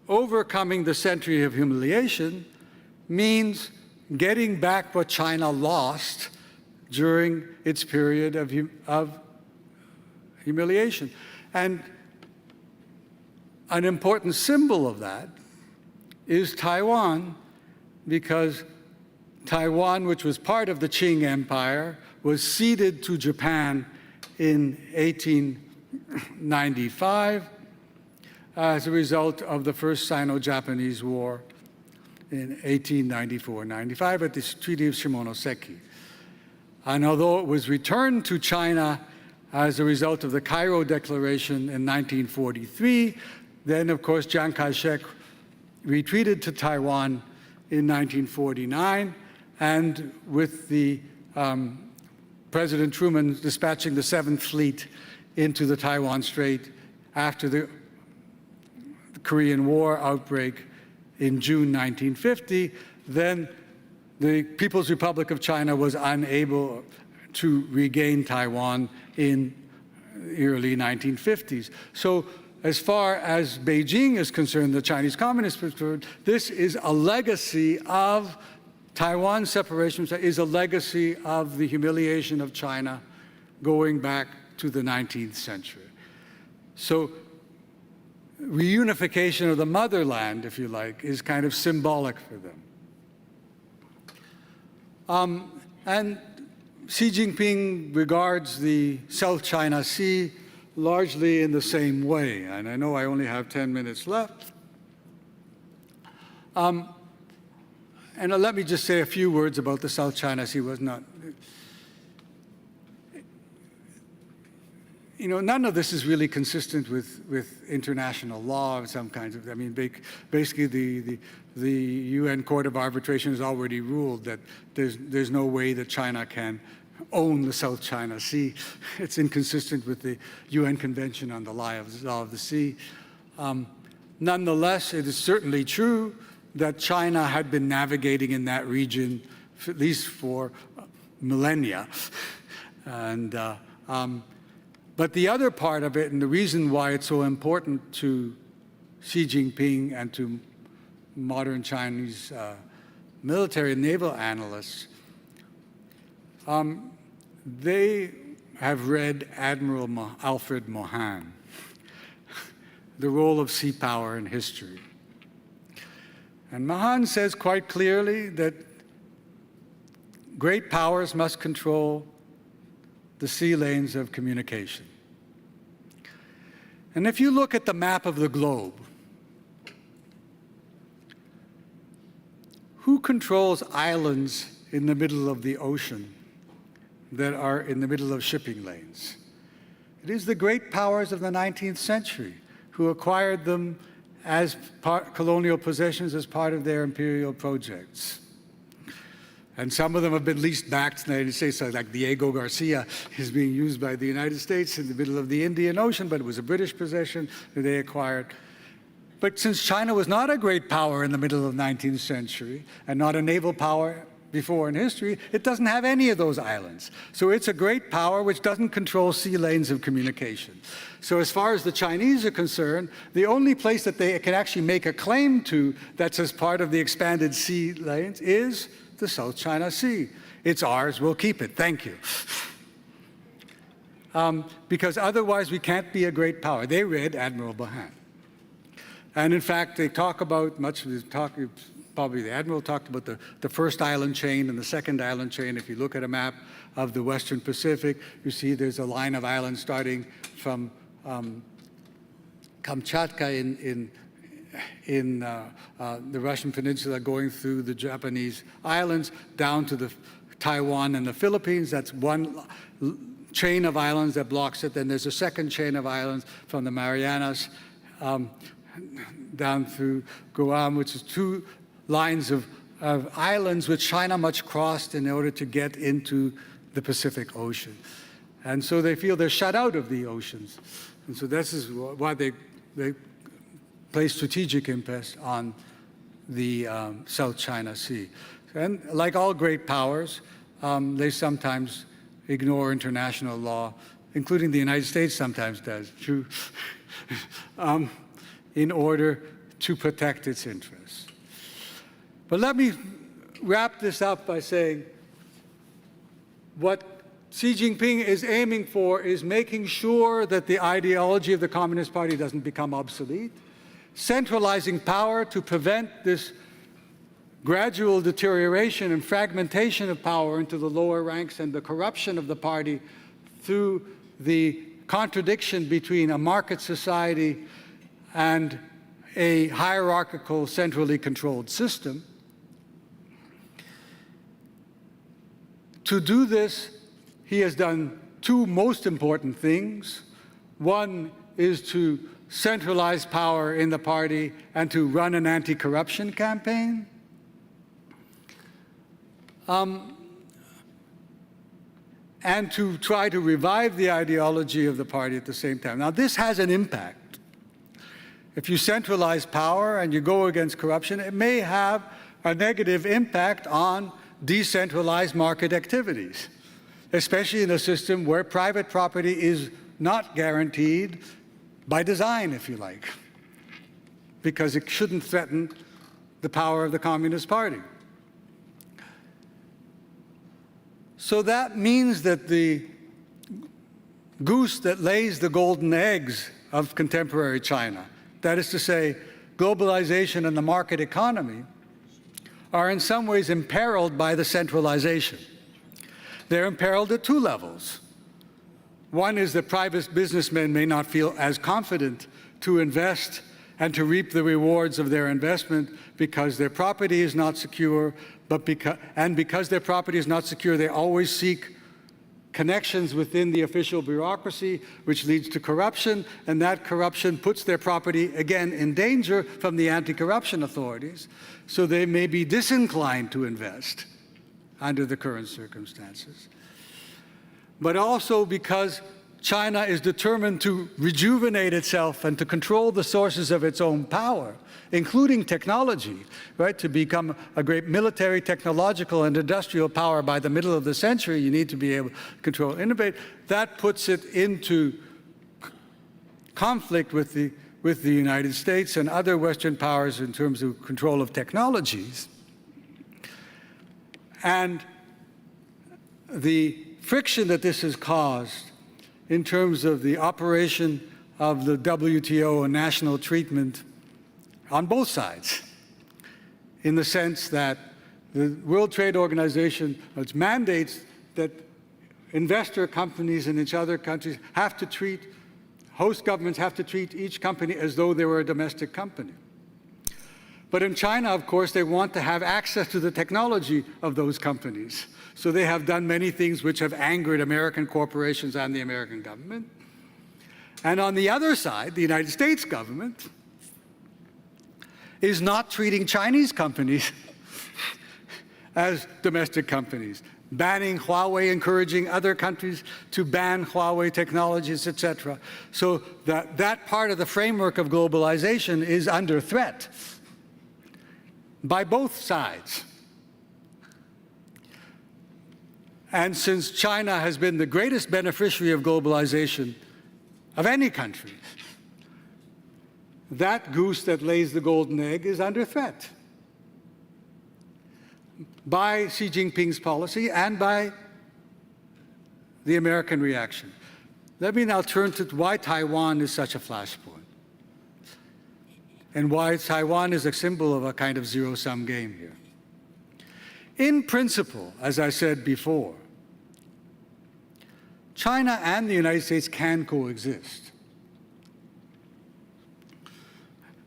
Speaker 2: Overcoming the century of humiliation means getting back what China lost during its period of humiliation. And an important symbol of that is Taiwan, because Taiwan, which was part of the Qing Empire, was ceded to Japan in 1895 as a result of the First Sino-Japanese War in 1894-95 at the Treaty of Shimonoseki. And although it was returned to China as a result of the Cairo Declaration in 1943, then, of course, Chiang Kai-shek retreated to Taiwan in 1949, and with the President Truman dispatching the 7th Fleet into the Taiwan Strait after the Korean War outbreak in June 1950, then the People's Republic of China was unable to regain Taiwan in the early 1950s. So as far as Beijing is concerned, the Chinese Communist Party, this is a legacy of Taiwan's separation, is a legacy of the humiliation of China going back to the 19th century. So reunification of the motherland, if you like, is kind of symbolic for them. And Xi Jinping regards the South China Sea largely in the same way. And I know I only have 10 minutes left. And let me just say a few words about the South China Sea. None of this is really consistent with international law of some kinds of, basically the UN Court of Arbitration has already ruled that there's no way that China can own the South China Sea. It's inconsistent with the UN Convention on the Law of the Sea. Nonetheless, it is certainly true that China had been navigating in that region at least for millennia. And but the other part of it, and the reason why it's so important to Xi Jinping and to modern Chinese military and naval analysts, they have read Admiral Alfred Mohan, The Role of Sea Power in History. And Mohan says quite clearly that great powers must control the sea lanes of communication. And if you look at the map of the globe, who controls islands in the middle of the ocean that are in the middle of shipping lanes? It is the great powers of the 19th century who acquired them as colonial possessions as part of their imperial projects. And some of them have been leased back to the United States, like Diego Garcia is being used by the United States in the middle of the Indian Ocean, but it was a British possession that they acquired. But since China was not a great power in the middle of the 19th century, and not a naval power before in history, it doesn't have any of those islands. So it's a great power which doesn't control sea lanes of communication. So as far as the Chinese are concerned, the only place that they can actually make a claim to that's as part of the expanded sea lanes is the South China Sea. It's ours, we'll keep it, thank you. Because otherwise we can't be a great power. They read Admiral Mohan. And in fact, they talk about, probably the Admiral talked about the first island chain and the second island chain. If you look at a map of the Western Pacific, you see there's a line of islands starting from Kamchatka in the Russian Peninsula, going through the Japanese islands, down to the Taiwan and the Philippines. That's one chain of islands that blocks it. Then there's a second chain of islands from the Marianas down through Guam, which is two lines of islands which China much crossed in order to get into the Pacific Ocean. And so they feel they're shut out of the oceans. And so this is why they place strategic emphasis on the South China Sea. And like all great powers, they sometimes ignore international law, including the United States sometimes does, true, in order to protect its interests. But let me wrap this up by saying what Xi Jinping is aiming for is making sure that the ideology of the Communist Party doesn't become obsolete, centralizing power to prevent this gradual deterioration and fragmentation of power into the lower ranks and the corruption of the party through the contradiction between a market society and a hierarchical, centrally controlled system. To do this, he has done two most important things. One is to centralize power in the party and to run an anti-corruption campaign. And to try to revive the ideology of the party at the same time. Now, this has an impact. If you centralize power and you go against corruption, it may have a negative impact on decentralized market activities, especially in a system where private property is not guaranteed by design, if you like, because it shouldn't threaten the power of the Communist Party. So that means that the goose that lays the golden eggs of contemporary China, that is to say, globalization and the market economy, are in some ways imperiled by the centralization. They're imperiled at two levels. One is that private businessmen may not feel as confident to invest and to reap the rewards of their investment because their property is not secure, because their property is not secure, they always seek connections within the official bureaucracy, which leads to corruption, and that corruption puts their property, again, in danger from the anti-corruption authorities, so they may be disinclined to invest under the current circumstances. But also because China is determined to rejuvenate itself and to control the sources of its own power, including technology, right? To become a great military, technological, and industrial power by the middle of the century, you need to be able to control, innovate. That puts it into conflict with the United States and other Western powers in terms of control of technologies. And the friction that this has caused in terms of the operation of the WTO and national treatment on both sides, in the sense that the World Trade Organization mandates that investor companies in each other countries have to treat, host governments have to treat each company as though they were a domestic company. But in China, of course, they want to have access to the technology of those companies. So they have done many things which have angered American corporations and the American government. And on the other side, the United States government is not treating Chinese companies as domestic companies, banning Huawei, encouraging other countries to ban Huawei technologies, etc. So that part of the framework of globalization is under threat by both sides. And since China has been the greatest beneficiary of globalization of any country, that goose that lays the golden egg is under threat by Xi Jinping's policy and by the American reaction. Let me now turn to why Taiwan is such a flashpoint and why Taiwan is a symbol of a kind of zero-sum game here. In principle, as I said before, China and the United States can coexist.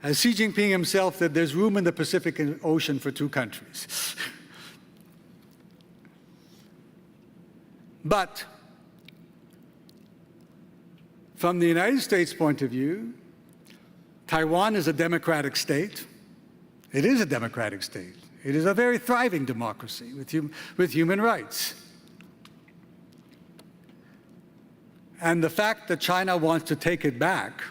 Speaker 2: As Xi Jinping himself said, there's room in the Pacific Ocean for two countries. But from the United States' point of view, Taiwan is a democratic state. It is a democratic state. It is a very thriving democracy with human rights. And the fact that China wants to take it back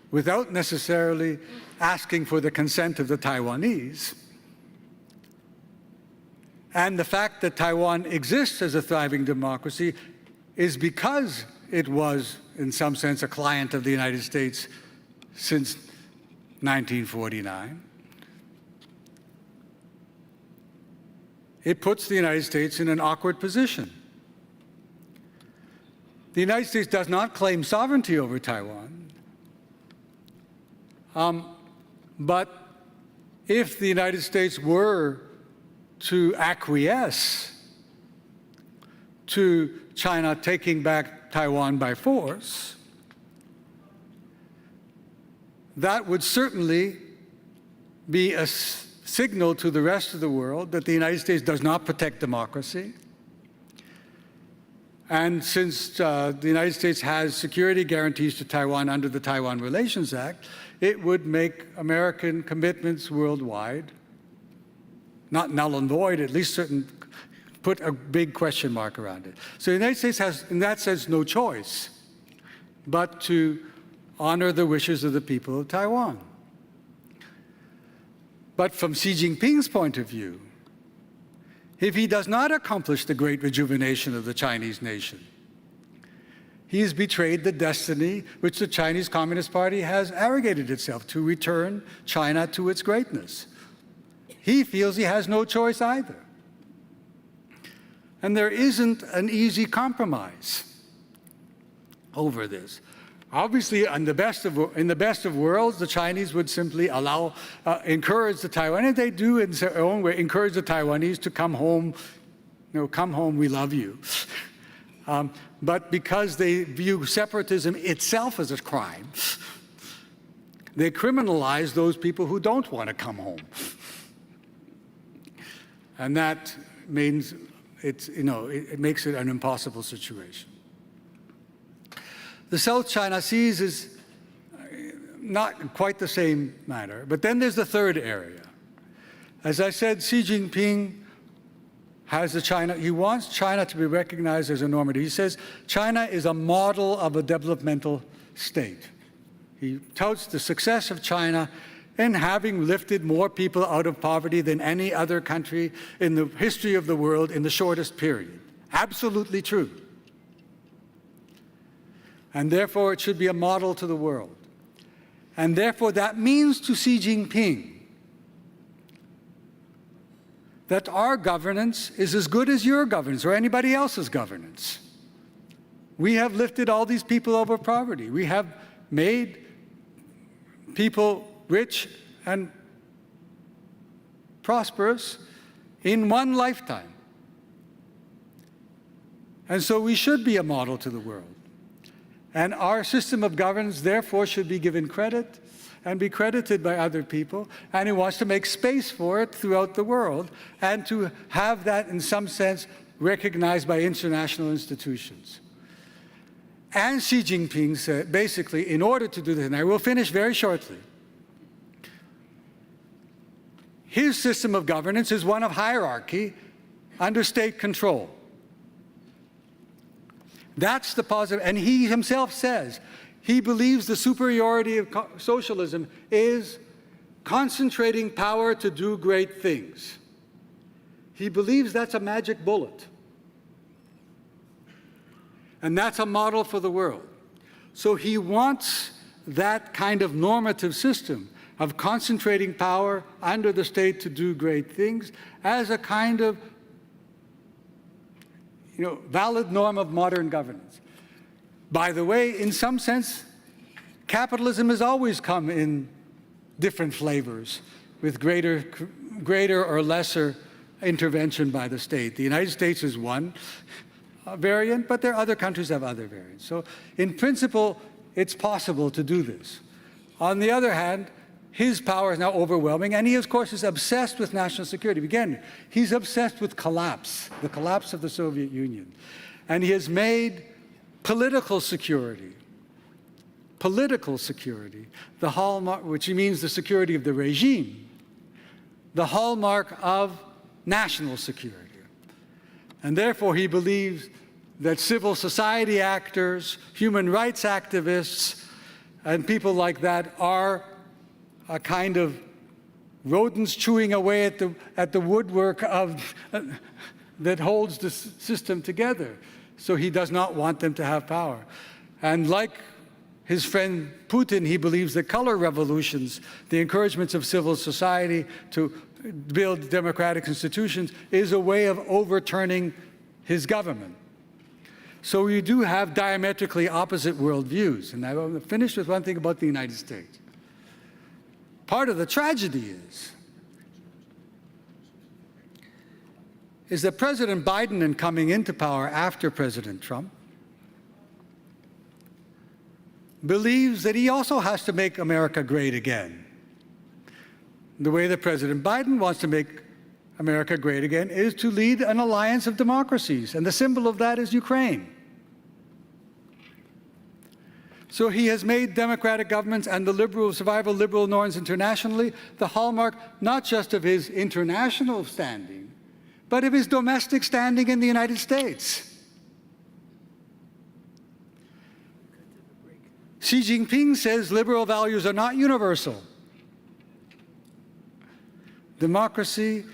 Speaker 2: without necessarily asking for the consent of the Taiwanese, and the fact that Taiwan exists as a thriving democracy is because it was, in some sense, a client of the United States since 1949. It puts the United States in an awkward position. The United States does not claim sovereignty over Taiwan, but if the United States were to acquiesce to China taking back Taiwan by force, that would certainly be a signal to the rest of the world that the United States does not protect democracy. And since the United States has security guarantees to Taiwan under the Taiwan Relations Act, it would make American commitments worldwide not null and void, at least put a big question mark around it. So the United States has, in that sense, no choice but to honor the wishes of the people of Taiwan. But from Xi Jinping's point of view, if he does not accomplish the great rejuvenation of the Chinese nation, he has betrayed the destiny which the Chinese Communist Party has arrogated itself to return China to its greatness. He feels he has no choice either. And there isn't an easy compromise over this. Obviously, in the best of worlds, the Chinese would simply encourage the Taiwanese, and they do in their own way, encourage the Taiwanese to come home, come home, we love you. But because they view separatism itself as a crime, they criminalize those people who don't want to come home. And that means it makes it an impossible situation. The South China Seas is not quite the same matter. But then there's the third area. As I said, Xi Jinping he wants China to be recognized as a normative. He says China is a model of a developmental state. He touts the success of China in having lifted more people out of poverty than any other country in the history of the world in the shortest period. Absolutely true. And therefore, it should be a model to the world. And therefore, that means to Xi Jinping that our governance is as good as your governance or anybody else's governance. We have lifted all these people over poverty. We have made people rich and prosperous in one lifetime. And so we should be a model to the world. And our system of governance, therefore, should be given credit and be credited by other people. And he wants to make space for it throughout the world and to have that, in some sense, recognized by international institutions. And Xi Jinping said, basically, in order to do this, and I will finish very shortly, his system of governance is one of hierarchy under state control. That's the positive, and he himself says he believes the superiority of socialism is concentrating power to do great things. He believes that's a magic bullet. And that's a model for the world. So he wants that kind of normative system of concentrating power under the state to do great things as a kind of valid norm of modern governance. By the way, in some sense, capitalism has always come in different flavors with greater or lesser intervention by the state. The United States is one variant, but there are other countries that have other variants. So in principle, it's possible to do this. On the other hand, his power is now overwhelming, and he, of course, is obsessed with national security. Again, he's obsessed with collapse, the collapse of the Soviet Union. And he has made political security, the hallmark, which means the security of the regime, the hallmark of national security. And therefore, he believes that civil society actors, human rights activists, and people like that are a kind of rodents chewing away at the woodwork that holds the system together. So he does not want them to have power. And like his friend Putin, he believes that color revolutions, the encouragements of civil society to build democratic institutions, is a way of overturning his government. So we do have diametrically opposite worldviews. And I want to finish with one thing about the United States. Part of the tragedy is that President Biden, in coming into power after President Trump, believes that he also has to make America great again. The way that President Biden wants to make America great again is to lead an alliance of democracies, and the symbol of that is Ukraine. So he has made democratic governments and the survival of liberal norms internationally the hallmark not just of his international standing, but of his domestic standing in the United States. Xi Jinping says liberal values are not universal. Democracy,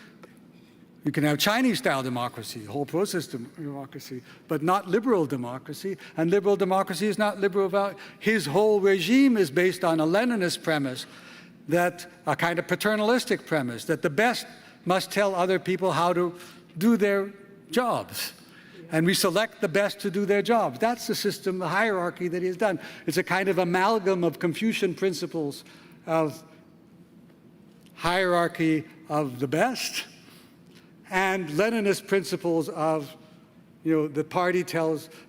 Speaker 2: you can have Chinese-style democracy, whole process democracy, but not liberal democracy. And liberal democracy is not liberal value. His whole regime is based on a Leninist premise, that a kind of paternalistic premise, that the best must tell other people how to do their jobs. And we select the best to do their jobs. That's the system, the hierarchy that he has done. It's a kind of amalgam of Confucian principles of hierarchy of the best and Leninist principles of, the party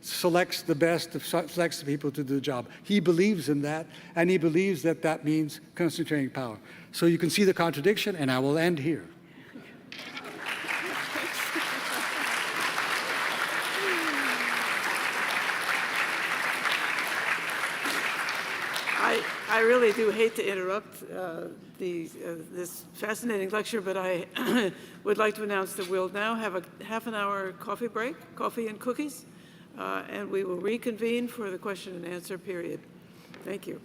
Speaker 2: selects the best, selects the people to do the job. He believes in that, and he believes that that means concentrating power. So you can see the contradiction, and I will end here.
Speaker 1: I really do hate to interrupt this fascinating lecture, but I would like to announce that we'll now have a half-an-hour coffee break, coffee and cookies, and we will reconvene for the question and answer period. Thank you.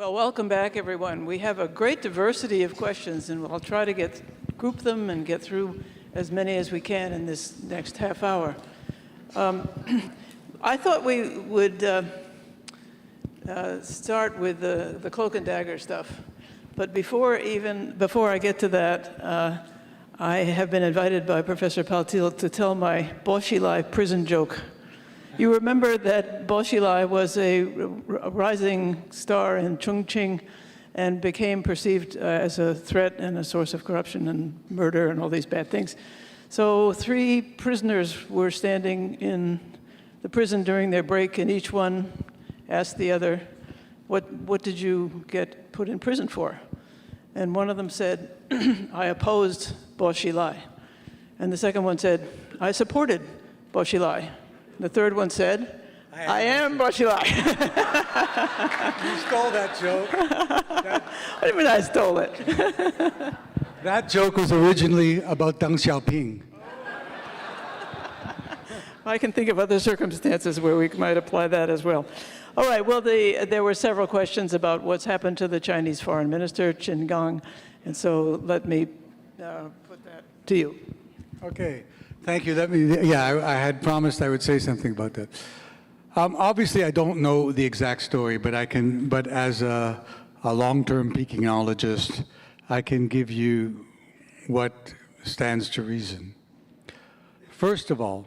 Speaker 1: Well, welcome back, everyone. We have a great diversity of questions, and I'll try to group them and get through as many as we can in this next half hour. I thought we would start with the cloak and dagger stuff, but before I get to that, I have been invited by Professor Paltiel to tell my Boschilai prison joke. You remember that Boschilai was a rising star in Chongqing and became perceived as a threat and a source of corruption and murder and all these bad things. So 3 prisoners were standing in the prison during their break, and each one asked the other, what did you get put in prison for? And one of them said, I opposed Boschilai. And the second one said, I supported Boschilai. The third one said, I am Boschilai.
Speaker 2: You stole that joke.
Speaker 1: What do you mean I stole it?
Speaker 2: That joke was originally about Deng Xiaoping.
Speaker 1: I can think of other circumstances where we might apply that as well. All right, well, there were several questions about what's happened to the Chinese foreign minister, Qin Gang, and so let me put that to you.
Speaker 2: Okay, thank you. I had promised I would say something about that. Obviously, I don't know the exact story, but as a long-term Pekinologist, I can give you what stands to reason. First of all,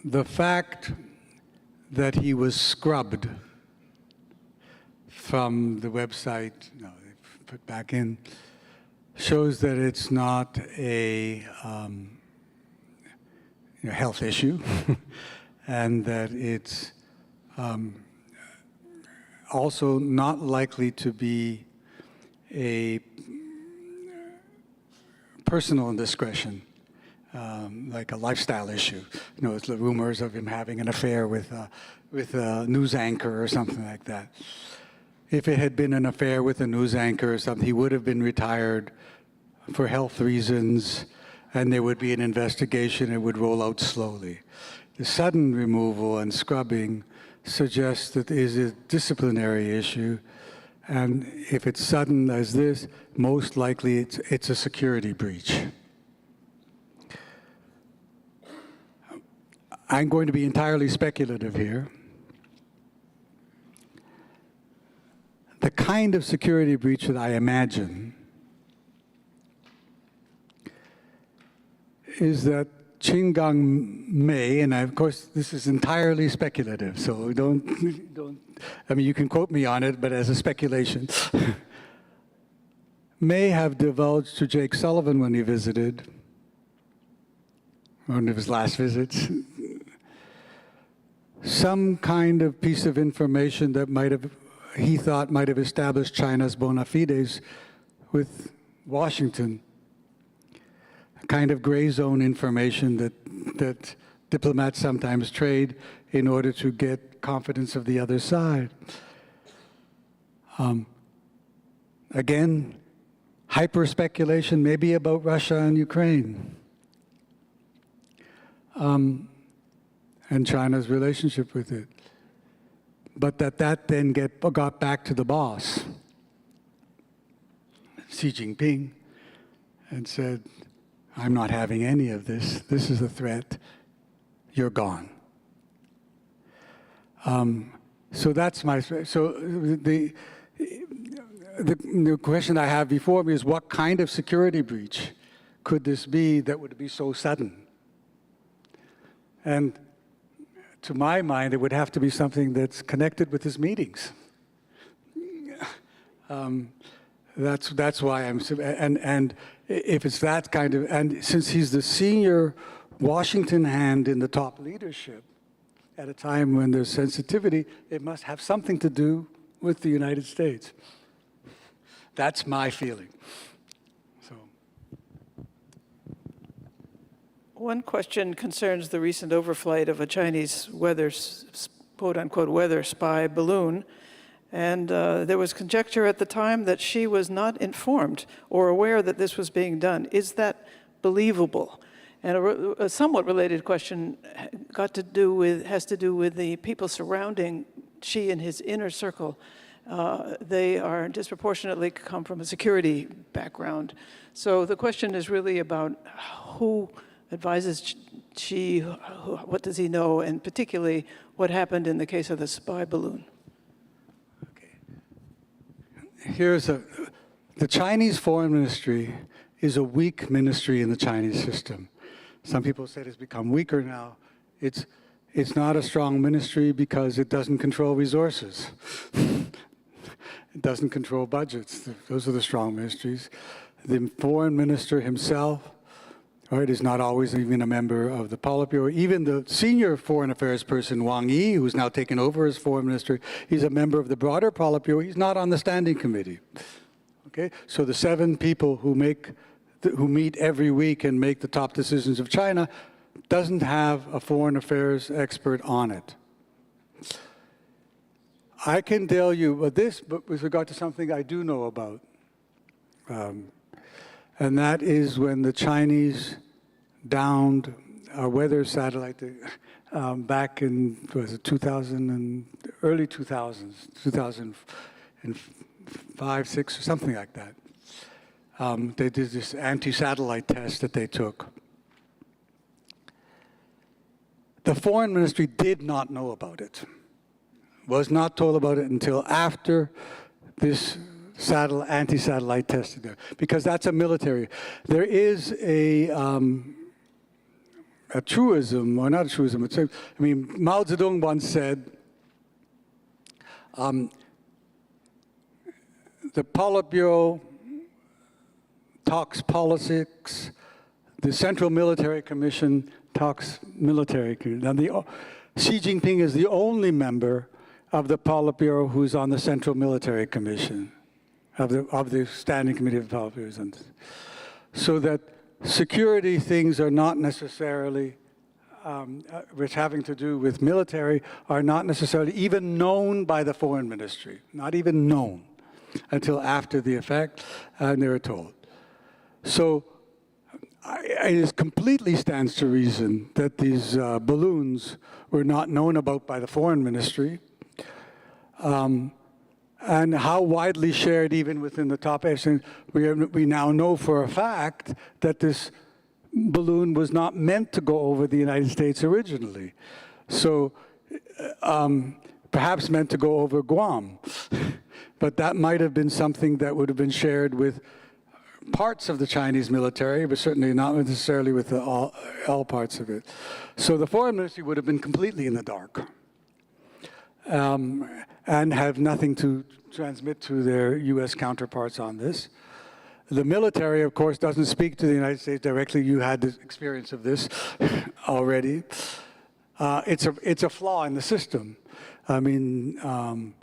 Speaker 2: the fact that he was scrubbed from the website, put back in, shows that it's not a health issue, and that it's also not likely to be a personal indiscretion, like a lifestyle issue. It's the rumors of him having an affair with a news anchor or something like that. If it had been an affair with a news anchor or something, he would have been retired for health reasons, and there would be an investigation. It would roll out slowly. The sudden removal and scrubbing suggests that it is a disciplinary issue, and if it's sudden as this, most likely it's a security breach. I'm going to be entirely speculative here. The kind of security breach that I imagine is that Qin Gang may, and of course this is entirely speculative, so don't, I mean, you can quote me on it, but as a speculation, may have divulged to Jake Sullivan when he visited, one of his last visits, some kind of piece of information that he thought might have established China's bona fides with Washington. Kind of gray zone information that diplomats sometimes trade in order to get confidence of the other side. Again, hyper speculation, maybe about Russia and Ukraine, and China's relationship with it. But that then got back to the boss, Xi Jinping, and said, I'm not having any of this. This is a threat. You're gone. So that's my. So the question I have before me is, what kind of security breach could this be that would be so sudden? And to my mind, it would have to be something that's connected with his meetings. That's why I'm, and if it's that kind of, and since he's the senior Washington hand in the top leadership at a time when there's sensitivity, it must have something to do with the United States. That's my feeling. So.
Speaker 1: One question concerns the recent overflight of a Chinese quote-unquote weather spy balloon. And there was conjecture at the time that she was not informed or aware that this was being done. Is that believable? And a somewhat related question has to do with the people surrounding Xi and his inner circle. They are disproportionately come from a security background. So the question is really about who advises Xi, what does he know, and particularly what happened in the case of the spy balloon.
Speaker 2: The Chinese foreign ministry is a weak ministry in the Chinese system. Some people said it's become weaker now. It's not a strong ministry because it doesn't control resources. It doesn't control budgets. Those are the strong ministries. The foreign minister himself, right, is not always even a member of the Politburo. Even the senior foreign affairs person, Wang Yi, who's now taken over as foreign minister, he's a member of the broader Politburo. He's not on the standing committee. Okay, so the 7 people who meet every week and make the top decisions of China doesn't have a foreign affairs expert on it. I can tell you but with regard to something I do know about, and that is when the Chinese downed our weather satellite back in, was it 2000 and early 2000s, 2005, 6, or something like that. They did this anti-satellite test that they took. The foreign ministry did not know about it, was not told about it until after this anti-satellite test there, because that's a military. There is a truism, or not a truism, I mean, Mao Zedong once said, the Politburo talks politics, the Central Military Commission talks military. Now, Xi Jinping is the only member of the Politburo who's on the Central Military Commission, of the Standing Committee of the Politburo. So that security things are not necessarily, which having to do with military, are not necessarily even known by the foreign ministry, not even known until after the effect, and they're told. So it completely stands to reason that these balloons were not known about by the foreign ministry, and how widely shared even within the top echelon. We now know for a fact that this balloon was not meant to go over the United States originally. So perhaps meant to go over Guam. But that might have been something that would have been shared with parts of the Chinese military, but certainly not necessarily with all parts of it. So the foreign ministry would have been completely in the dark, and have nothing to transmit to their U.S. counterparts on this. The military, of course, doesn't speak to the United States directly. You had the experience of this already. It's a flaw in the system. I mean,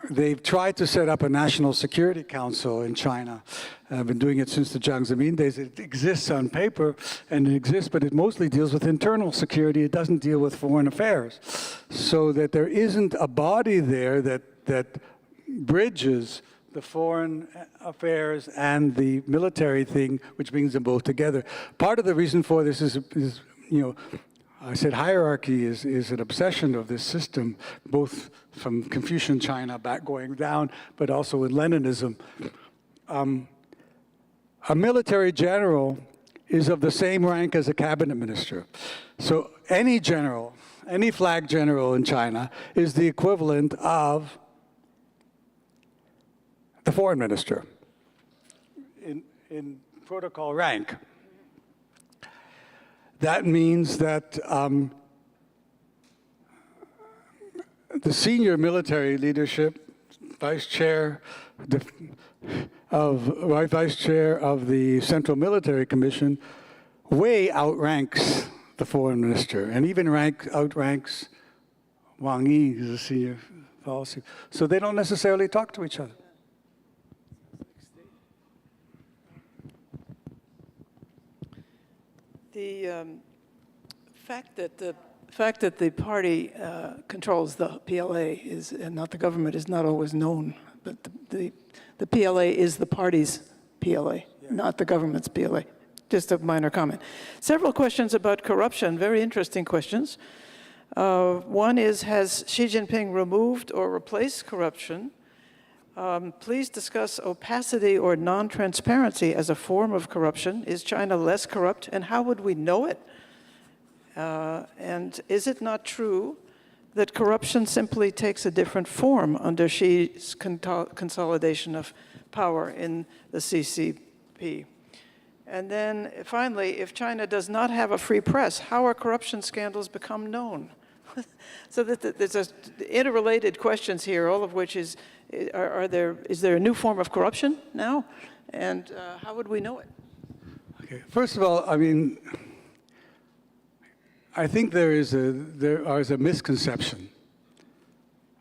Speaker 2: they've tried to set up a national security council in China. I've been doing it since the Jiang Zemin days. It exists on paper, and it exists, but it mostly deals with internal security. It doesn't deal with foreign affairs. So that there isn't a body there that bridges the foreign affairs and the military thing, which brings them both together. Part of the reason for this is you know, I said hierarchy is an obsession of this system, both from Confucian China back going down, but also in Leninism. A military general is of the same rank as a cabinet minister. So any general, any flag general in China is the equivalent of the foreign minister in protocol rank. That means that the senior military leadership, vice chair of the Central Military Commission, way outranks the foreign minister, and even outranks Wang Yi, who's a senior policy. So they don't necessarily talk to each other.
Speaker 1: The fact that the party controls the PLA is, and not the government, is not always known. But the PLA is the party's PLA, not the government's PLA. just a minor comment. Several questions about corruption, very interesting questions. One is, has Xi Jinping removed or replaced corruption? Please discuss opacity or non-transparency as a form of corruption. Is China less corrupt, and how would we know it? And is it not true that corruption simply takes a different form under Xi's consolidation of power in the CCP? And then finally, if China does not have a free press, how are corruption scandals become known? So that there's interrelated questions here, all of which is there a new form of corruption now? And how would we know it?
Speaker 2: Okay. First of all, I mean, I think there is a misconception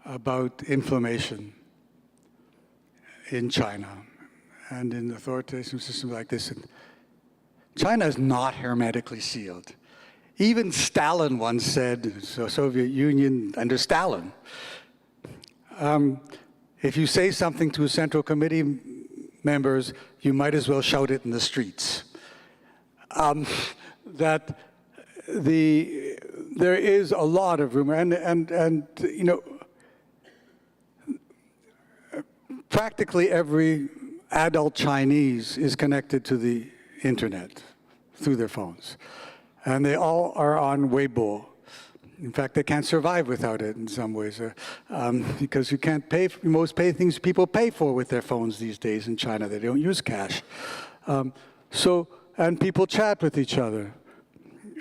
Speaker 2: about information in China and in authoritarian systems like this. China is not hermetically sealed. Even Stalin once said, the Soviet Union under Stalin, if you say something to Central Committee members, you might as well shout it in the streets. There is a lot of rumor, and you know, practically every adult Chinese is connected to the internet through their phones, and they all are on Weibo. In fact, they can't survive without it in some ways, because you can't pay for most things people pay for with their phones these days in China. They don't use cash, and people chat with each other.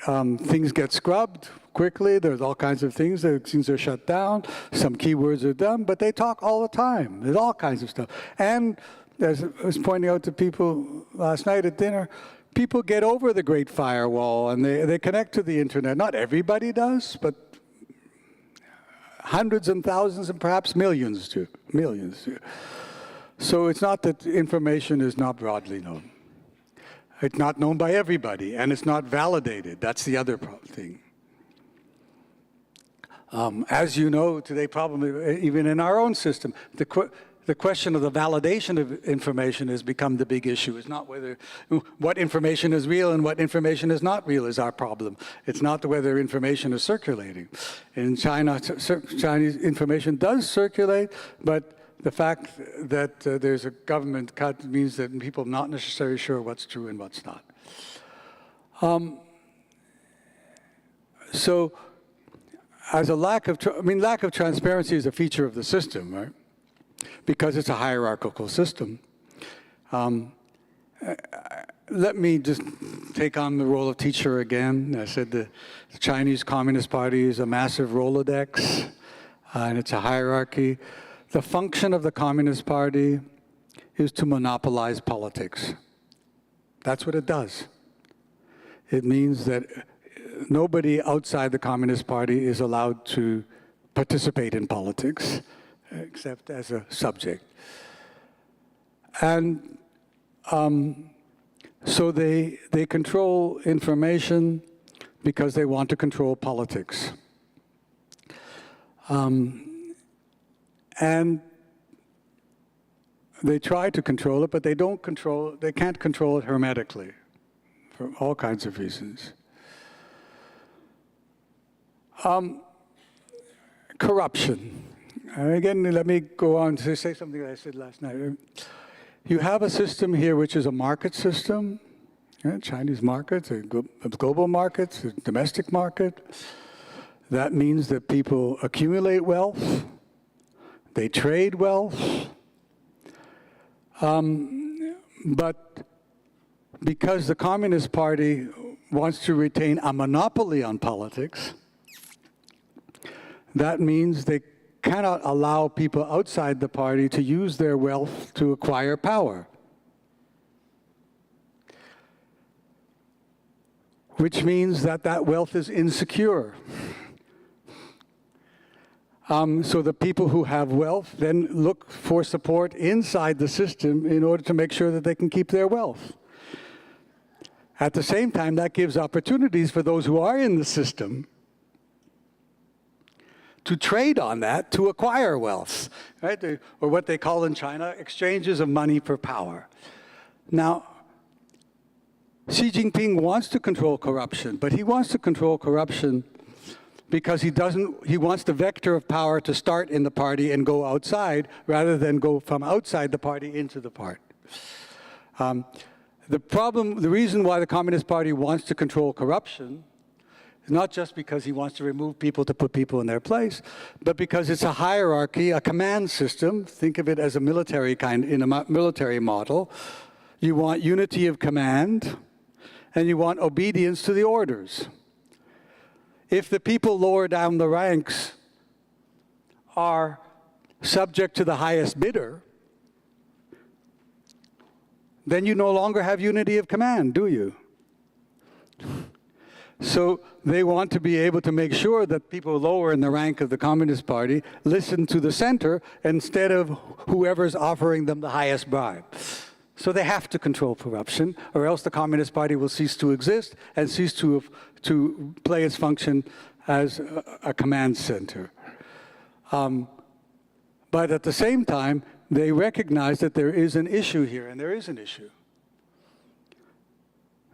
Speaker 2: Things get scrubbed quickly. There's all kinds of things. Things are shut down. Some keywords are done, but they talk all the time. There's all kinds of stuff. And as I was pointing out to people last night at dinner, people get over the Great Firewall and they connect to the internet. Not everybody does, but hundreds and thousands and perhaps millions do. Millions do. So it's not that information is not broadly known. It's not known by everybody, and it's not validated. That's the other thing. As you know, today probably, even in our own system, the question of the validation of information has become the big issue. It's not what information is real and what information is not real is our problem. It's not whether information is circulating. In China, Chinese information does circulate, but the fact that there's a government cut means that people are not necessarily sure what's true and what's not. So, as a lack of transparency is a feature of the system, right? Because it's a hierarchical system. Let me just take on the role of teacher again. I said the Chinese Communist Party is a massive Rolodex, and it's a hierarchy. The function of the Communist Party is to monopolize politics. That's what it does. It means that nobody outside the Communist Party is allowed to participate in politics, except as a subject. And so they control information because they want to control politics. And they try to control it, but they can't control it hermetically for all kinds of reasons. Corruption. Again, let me go on to say something that I said last night. You have a system here which is a market system, Chinese markets, global markets, a domestic market. That means that people accumulate wealth. They trade wealth, but because the Communist Party wants to retain a monopoly on politics, that means they cannot allow people outside the party to use their wealth to acquire power, which means that wealth is insecure. So the people who have wealth then look for support inside the system in order to make sure that they can keep their wealth. At the same time, that gives opportunities for those who are in the system to trade on that, to acquire wealth, right? Or what they call in China, exchanges of money for power. Now, Xi Jinping wants to control corruption, but he wants to control corruption because he wants the vector of power to start in the party and go outside rather than go from outside the party into the party. The reason why the Communist Party wants to control corruption is not just because he wants to remove people to put people in their place, but because it's a hierarchy, a command system. Think of it as a military military model. You want unity of command, and you want obedience to the orders. If the people lower down the ranks are subject to the highest bidder, then you no longer have unity of command, do you? So they want to be able to make sure that people lower in the rank of the Communist Party listen to the center instead of whoever's offering them the highest bribe. So they have to control corruption, or else the Communist Party will cease to exist and cease to play its function as a command center. But at the same time, they recognize that there is an issue here, and there is an issue.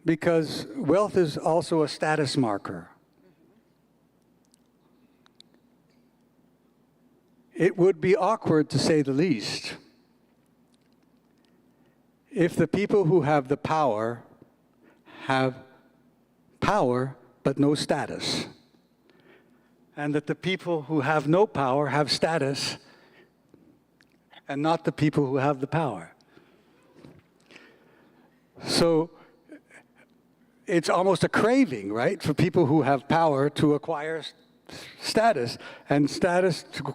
Speaker 2: Because wealth is also a status marker. It would be awkward, to say the least, if the people who have the power have power but no status, and that the people who have no power have status and not the people who have the power. So it's almost a craving, right, for people who have power to acquire status. And to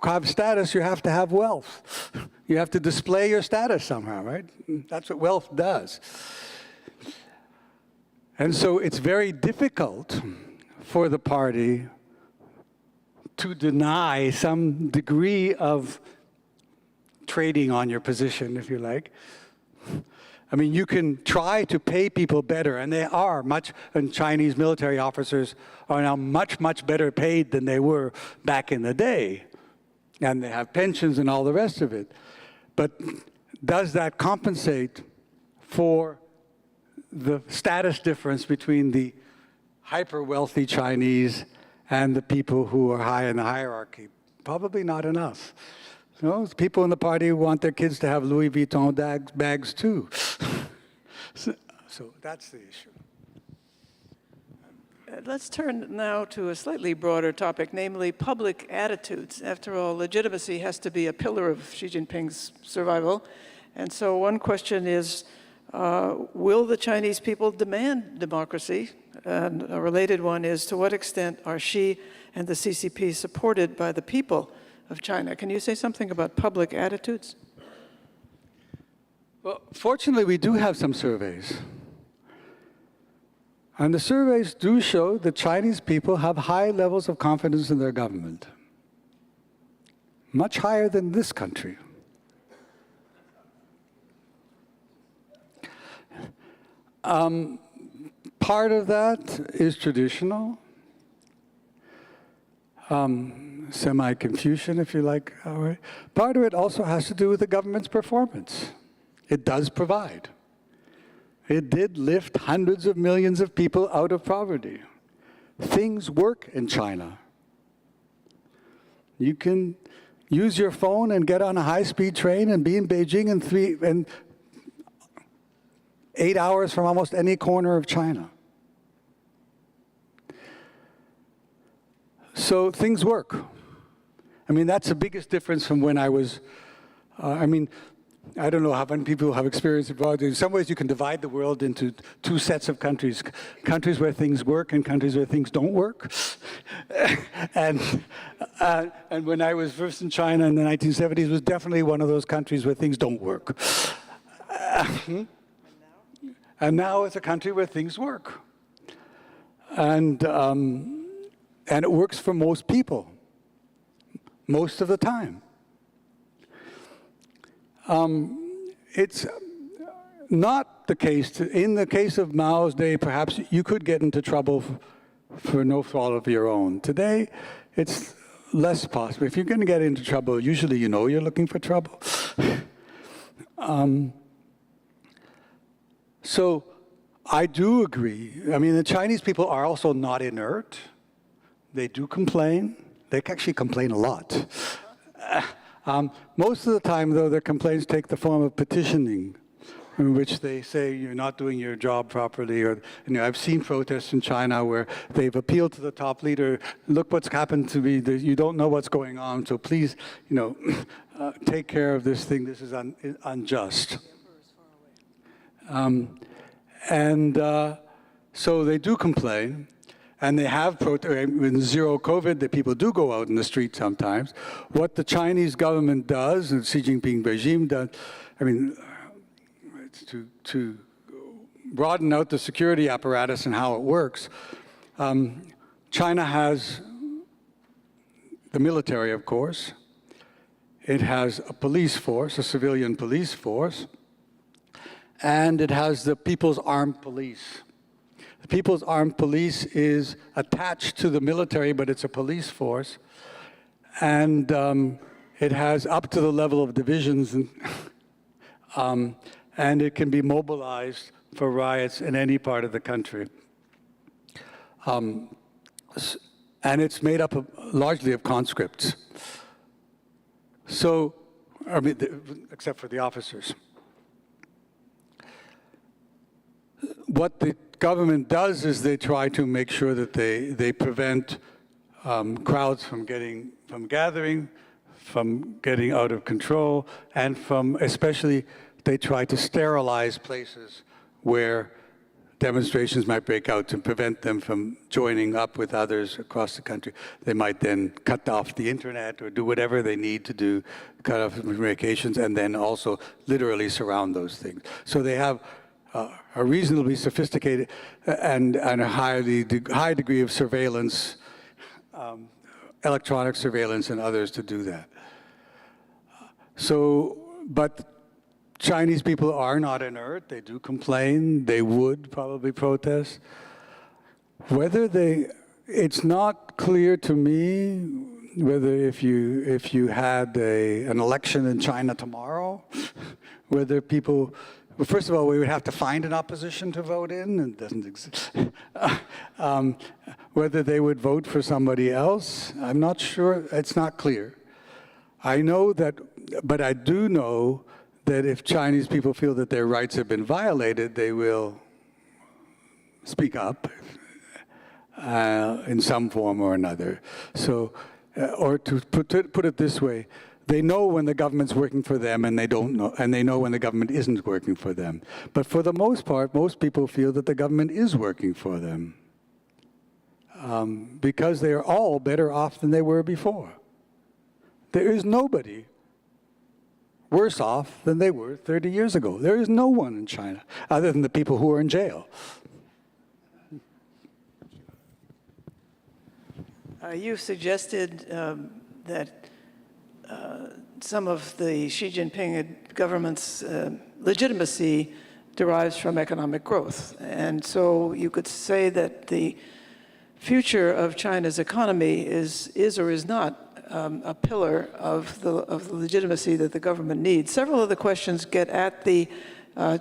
Speaker 2: have status, you have to have wealth. You have to display your status somehow, right? That's what wealth does. And so it's very difficult for the party to deny some degree of trading on your position, if you like. I mean, you can try to pay people better, and they are and Chinese military officers are now much, much better paid than they were back in the day. And they have pensions and all the rest of it. But does that compensate for the status difference between the hyper-wealthy Chinese and the people who are high in the hierarchy? Probably not enough. You know, people in the party want their kids to have Louis Vuitton bags too. So that's the issue.
Speaker 1: Let's turn now to a slightly broader topic, namely public attitudes. After all, legitimacy has to be a pillar of Xi Jinping's survival. And so one question is, will the Chinese people demand democracy? And a related one is, to what extent are Xi and the CCP supported by the people of China? Can you say something about public attitudes?
Speaker 2: Well, fortunately, we do have some surveys. And the surveys do show that Chinese people have high levels of confidence in their government. Much higher than this country. Part of that is traditional. Semi-Confucian, if you like. Part of it also has to do with the government's performance. It does provide. It did lift hundreds of millions of people out of poverty. Things work in China. You can use your phone and get on a high-speed train and be in Beijing in 8 hours from almost any corner of China. So things work. I mean, that's the biggest difference from when I was, I don't know how many people have experience abroad. In some ways, you can divide the world into two sets of countries. Countries where things work and countries where things don't work. and when I was first in China in the 1970s, it was definitely one of those countries where things don't work. And now it's a country where things work. And it works for most people, most of the time. It's not the case. In the case of Mao's day, perhaps you could get into trouble for no fault of your own. Today, it's less possible. If you're going to get into trouble, usually you know you're looking for trouble. So I do agree. I mean, the Chinese people are also not inert. They do complain. They actually complain a lot. Most of the time, though, their complaints take the form of petitioning, in which they say you're not doing your job properly. Or, I've seen protests in China where they've appealed to the top leader, look what's happened to me, you don't know what's going on, so please, take care of this thing, this is unjust. So they do complain, and they have in zero COVID, the people do go out in the street sometimes. What the Chinese government does, and Xi Jinping regime does, it's to broaden out the security apparatus and how it works. China has the military, of course. It has a police force, a civilian police force. And it has the People's Armed Police. The People's Armed Police is attached to the military, but it's a police force. And it has up to the level of divisions, and it can be mobilized for riots in any part of the country. And it's made up largely of conscripts. So, except for the officers. What the government does is they try to make sure that they prevent crowds from gathering, from getting out of control, and especially they try to sterilize places where demonstrations might break out to prevent them from joining up with others across the country. They might then cut off the internet or do whatever they need to do, cut off communications, and then also literally surround those things. So they have a reasonably sophisticated and a high degree of surveillance, electronic surveillance and others to do that. But Chinese people are not inert. They do complain. They would probably protest. It's not clear to me whether if you had an election in China tomorrow, whether people. Well, first of all, we would have to find an opposition to vote in, and it doesn't exist. Whether they would vote for somebody else, I'm not sure. It's not clear. I know that, but I do know that if Chinese people feel that their rights have been violated, they will speak up in some form or another. So, or to put it this way, they know when the government's working for them, and they know when the government isn't working for them. But for the most part, most people feel that the government is working for them because they are all better off than they were before. There is nobody worse off than they were 30 years ago. There is no one in China other than the people who are in jail.
Speaker 1: You suggested that some of the Xi Jinping government's legitimacy derives from economic growth. And so you could say that the future of China's economy is or is not a pillar of the legitimacy that the government needs. Several of the questions get at the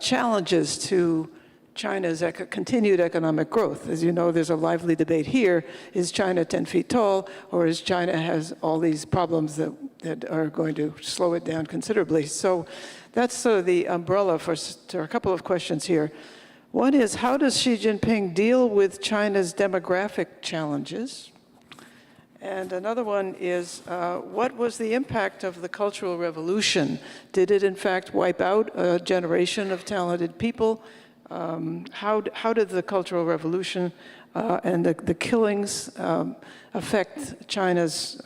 Speaker 1: challenges to China's continued economic growth. As you know, there's a lively debate here. Is China 10 feet tall, or is China has all these problems that are going to slow it down considerably? So that's sort of the umbrella for a couple of questions here. One is, how does Xi Jinping deal with China's demographic challenges? And another one is, what was the impact of the Cultural Revolution? Did it, in fact, wipe out a generation of talented people? How did the Cultural Revolution and the killings affect China's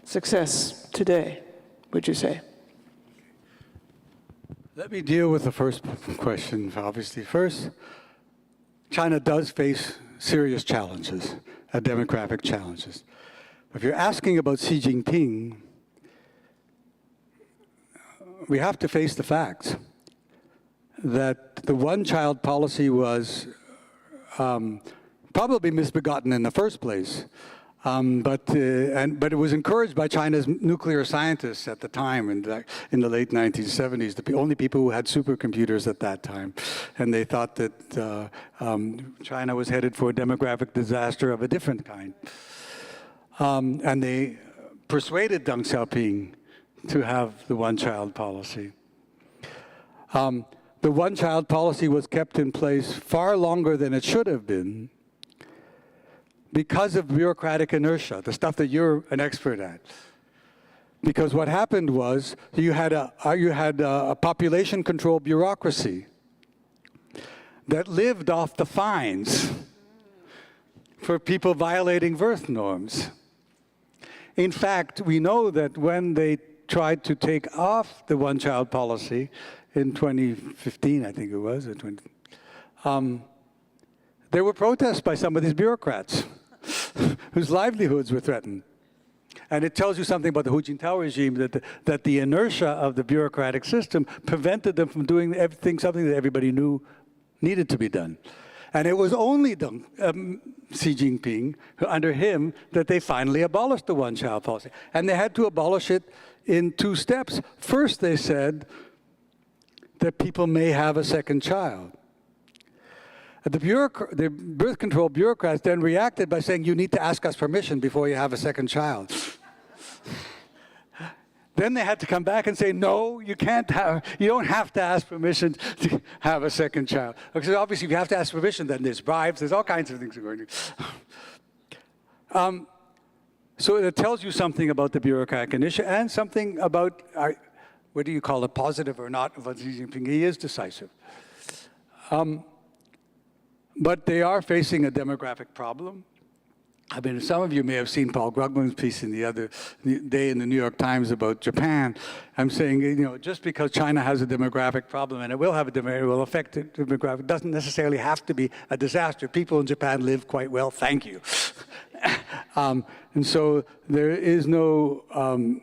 Speaker 1: success today, would you say?
Speaker 2: Let me deal with the first question, obviously. First, China does face serious challenges, demographic challenges. If you're asking about Xi Jinping, we have to face the facts that the one-child policy was probably misbegotten in the first place. But it was encouraged by China's nuclear scientists at the time, in the late 1970s, the only people who had supercomputers at that time. And they thought that China was headed for a demographic disaster of a different kind. And they persuaded Deng Xiaoping to have the one-child policy. The one-child policy was kept in place far longer than it should have been because of bureaucratic inertia, the stuff that you're an expert at. Because what happened was you had a population control bureaucracy that lived off the fines for people violating birth norms. In fact, we know that when they tried to take off the one-child policy in 2015, I think it was, or there were protests by some of these bureaucrats whose livelihoods were threatened. And it tells you something about the Hu Jintao regime, that the inertia of the bureaucratic system prevented them from doing something that everybody knew needed to be done. And it was only Xi Jinping, under him, that they finally abolished the one-child policy. And they had to abolish it in 2 steps. First, they said that people may have a second child. The birth control bureaucrats then reacted by saying, you need to ask us permission before you have a second child. Then they had to come back and say, no, you don't have to ask permission to have a second child. Because obviously, if you have to ask permission, then there's bribes, there's all kinds of things going on. So it tells you something about the bureaucratic initiative and something about, what do you call it, positive or not, of Xi Jinping. He is decisive. But they are facing a demographic problem. I mean, some of you may have seen Paul Krugman's piece in the other day in the New York Times about Japan. I'm saying, just because China has a demographic problem, and it will affect the demographic, doesn't necessarily have to be a disaster. People in Japan live quite well, thank you. And so there is no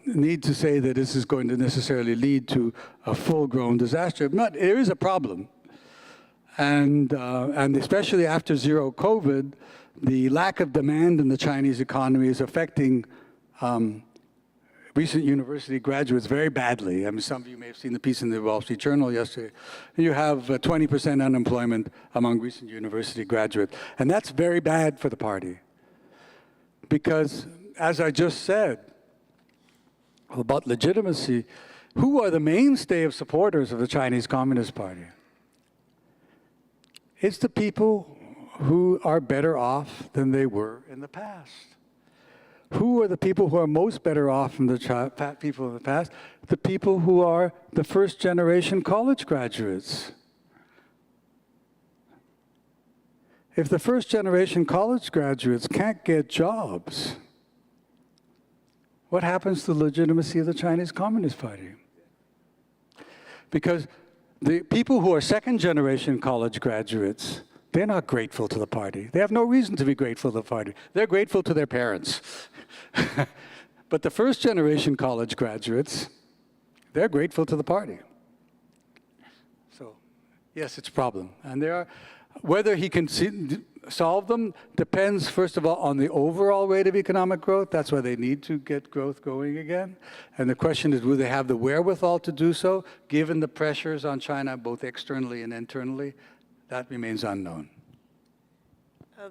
Speaker 2: need to say that this is going to necessarily lead to a full-grown disaster. But there is a problem. And especially after zero COVID, the lack of demand in the Chinese economy is affecting recent university graduates very badly. I mean, some of you may have seen the piece in the Wall Street Journal yesterday. You have 20% unemployment among recent university graduates. And that's very bad for the party. Because, as I just said about legitimacy, who are the mainstay of supporters of the Chinese Communist Party? It's the people who are better off than they were in the past. Who are the people who are most better off from the people in the past? The people who are the first-generation college graduates. If the first-generation college graduates can't get jobs, what happens to the legitimacy of the Chinese Communist Party? Because the people who are second-generation college graduates, they're not grateful to the party. They have no reason to be grateful to the party. They're grateful to their parents. But the first-generation college graduates, they're grateful to the party. So, yes, it's a problem. And whether he can solve them depends, first of all, on the overall rate of economic growth. That's why they need to get growth going again. And the question is, will they have the wherewithal to do so, given the pressures on China, both externally and internally? That remains unknown.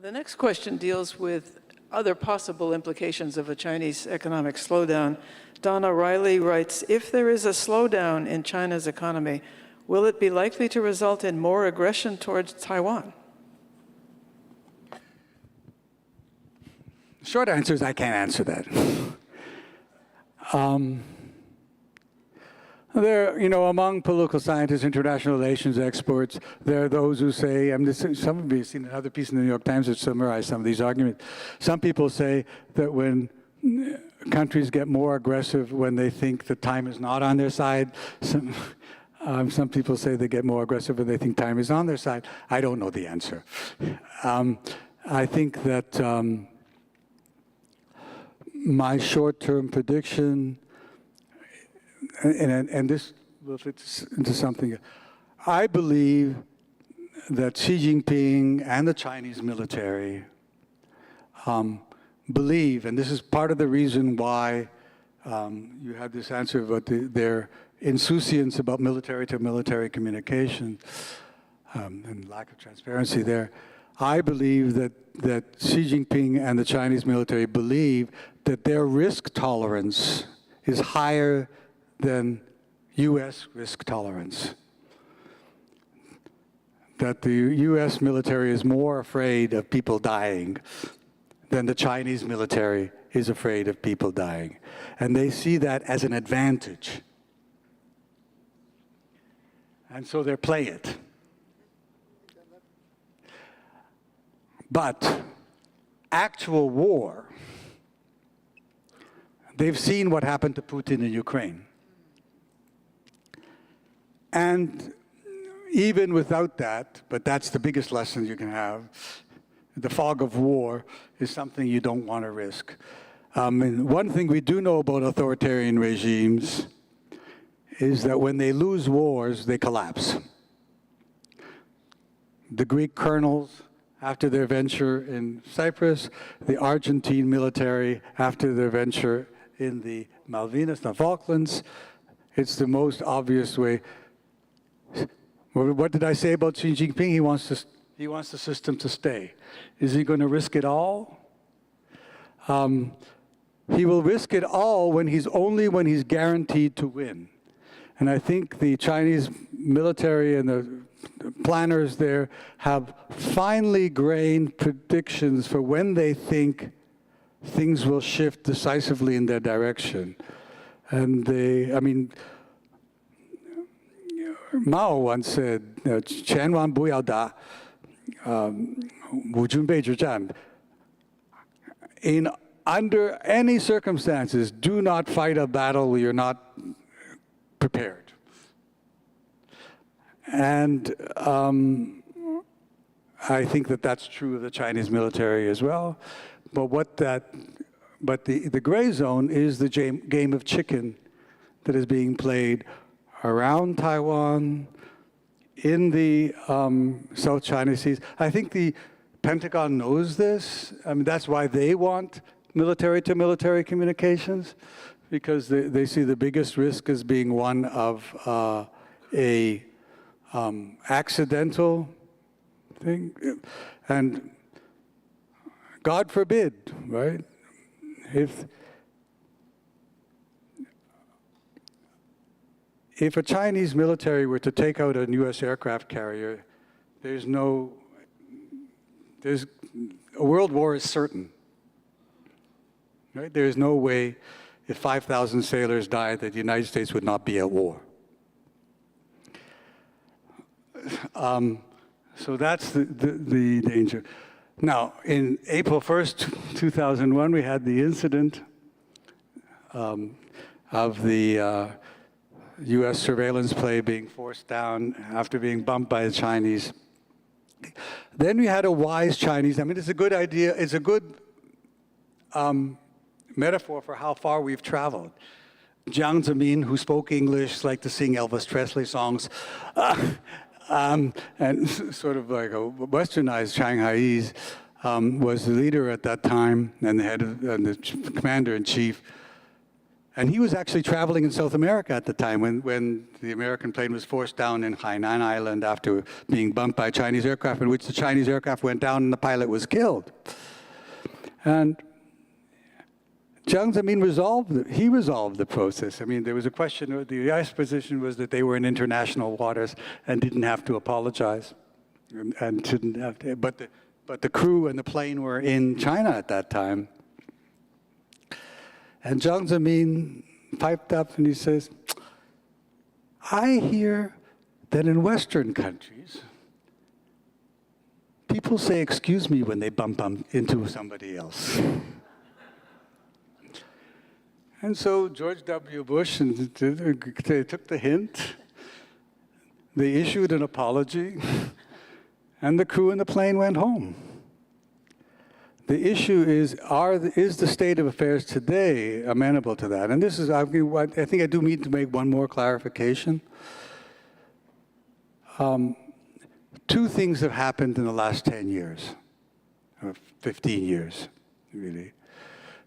Speaker 1: The next question deals with other possible implications of a Chinese economic slowdown. Donna Riley writes, if there is a slowdown in China's economy, will it be likely to result in more aggression towards Taiwan?
Speaker 2: Short answer is I can't answer that. Among political scientists, international relations experts, there are those who say, some of you have seen another piece in the New York Times that summarized some of these arguments. Some people say that when countries get more aggressive when they think the time is not on their side, some people say they get more aggressive when they think time is on their side. I don't know the answer. I think that my short-term prediction, and this will fit into something, I believe that Xi Jinping and the Chinese military believe, and this is part of the reason why you had this answer about their insouciance about military-to-military communication and lack of transparency there. I believe that Xi Jinping and the Chinese military believe that their risk tolerance is higher than US risk tolerance. That the US military is more afraid of people dying than the Chinese military is afraid of people dying. And they see that as an advantage. And so they play it. But actual war, they've seen what happened to Putin in Ukraine. And even without that, but that's the biggest lesson you can have, the fog of war is something you don't want to risk. And one thing we do know about authoritarian regimes is that when they lose wars, they collapse. The Greek colonels, after their venture in Cyprus, the Argentine military, after their venture in the Malvinas, the Falklands, it's the most obvious way. What did I say about Xi Jinping? He wants the system to stay. Is he going to risk it all? He will risk it all when he's guaranteed to win. And I think the Chinese military and the planners there have finely grained predictions for when they think things will shift decisively in their direction. And Mao once said, 千万不要打无准备之战. Under any circumstances, do not fight a battle where you're not prepared. And I think that that's true of the Chinese military as well. But the gray zone is the game of chicken that is being played around Taiwan, in the South China Seas. I think the Pentagon knows this. I mean, that's why they want military-to-military communications, because they see the biggest risk as being one of a accidental thing. And God forbid, right? If a Chinese military were to take out a US aircraft carrier, a world war is certain. Right? There is no way, if 5,000 sailors died, that the United States would not be at war. So that's the danger. Now, in April 1st, 2001, we had the incident of the US surveillance plane being forced down after being bumped by the Chinese. Then we had a wise Chinese. I mean, it's a good idea. It's a good metaphor for how far we've traveled. Jiang Zemin, who spoke English, liked to sing Elvis Presley songs, and sort of like a westernized Shanghaiese, was the leader at that time and the head of, and the commander-in-chief. And he was actually traveling in South America at the time when the American plane was forced down in Hainan Island after being bumped by a Chinese aircraft, in which the Chinese aircraft went down and the pilot was killed. And Jiang Zemin resolved the process. I mean, there was a question, the US position was that they were in international waters and didn't have to apologize, and didn't have to, but the crew and the plane were in China at that time. And Jiang Zemin piped up and he says, I hear that in Western countries, people say excuse me when they bump into somebody else. And so George W. Bush took the hint. They issued an apology, and the crew and the plane went home. The issue is the state of affairs today amenable to that? And this is, I think I do need to make one more clarification. Two things have happened in the last 10 years, or 15 years, really.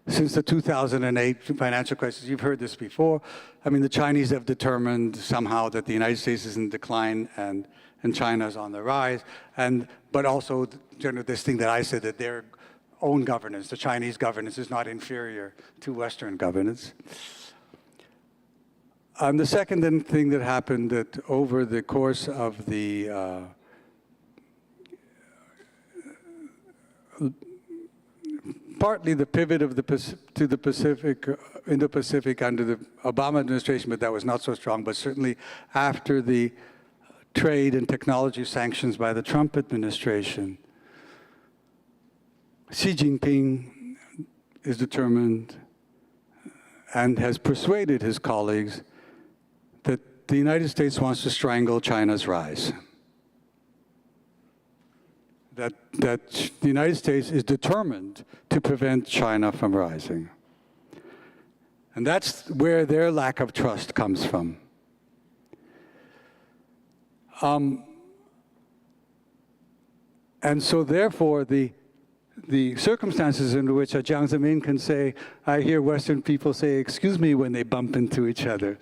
Speaker 2: since the 2008 financial crisis, you've heard this before. I mean, the Chinese have determined somehow that the United States is in decline and China is on the rise. But also, this thing that I said, that their own governance, the Chinese governance, is not inferior to Western governance. The second thing that happened, that over the course of the partly the pivot of to the Pacific, Indo-Pacific under the Obama administration, but that was not so strong. But certainly after the trade and technology sanctions by the Trump administration, Xi Jinping is determined and has persuaded his colleagues that the United States wants to strangle China's rise. That the United States is determined to prevent China from rising. And that's where their lack of trust comes from. And so therefore, the circumstances in which a Jiang Zemin can say, I hear Western people say, excuse me, when they bump into each other.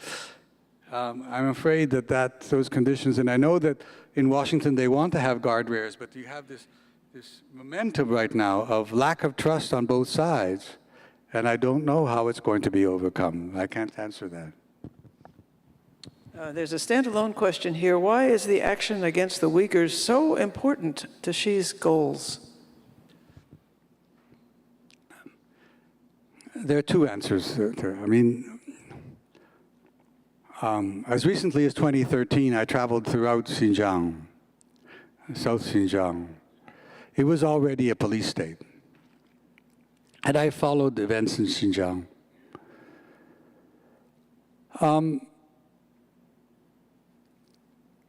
Speaker 2: I'm afraid that those conditions, and I know that in Washington they want to have guardrails, but you have this momentum right now of lack of trust on both sides, and I don't know how it's going to be overcome. I can't answer that.
Speaker 1: There's a standalone question here. Why is the action against the Uyghurs so important to Xi's goals?
Speaker 2: There are two answers there. I mean, as recently as 2013, I traveled throughout Xinjiang, South Xinjiang. It was already a police state. And I followed the events in Xinjiang.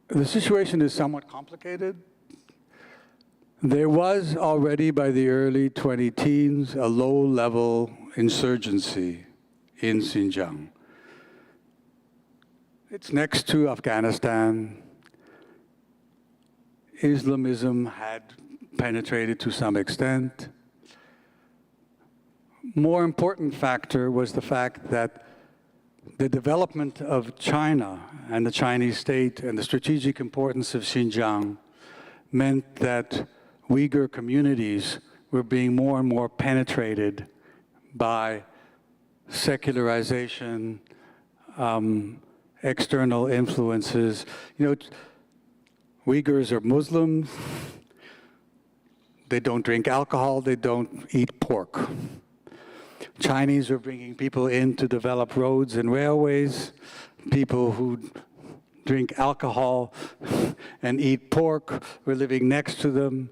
Speaker 2: The situation is somewhat complicated. There was already, by the early 2010s, a low-level insurgency in Xinjiang. It's next to Afghanistan. Islamism had penetrated to some extent. More important factor was the fact that the development of China and the Chinese state and the strategic importance of Xinjiang meant that Uyghur communities were being more and more penetrated by secularization, external influences. You know, Uyghurs are Muslims. They don't drink alcohol. They don't eat pork. Chinese are bringing people in to develop roads and railways. People who drink alcohol and eat pork were living next to them.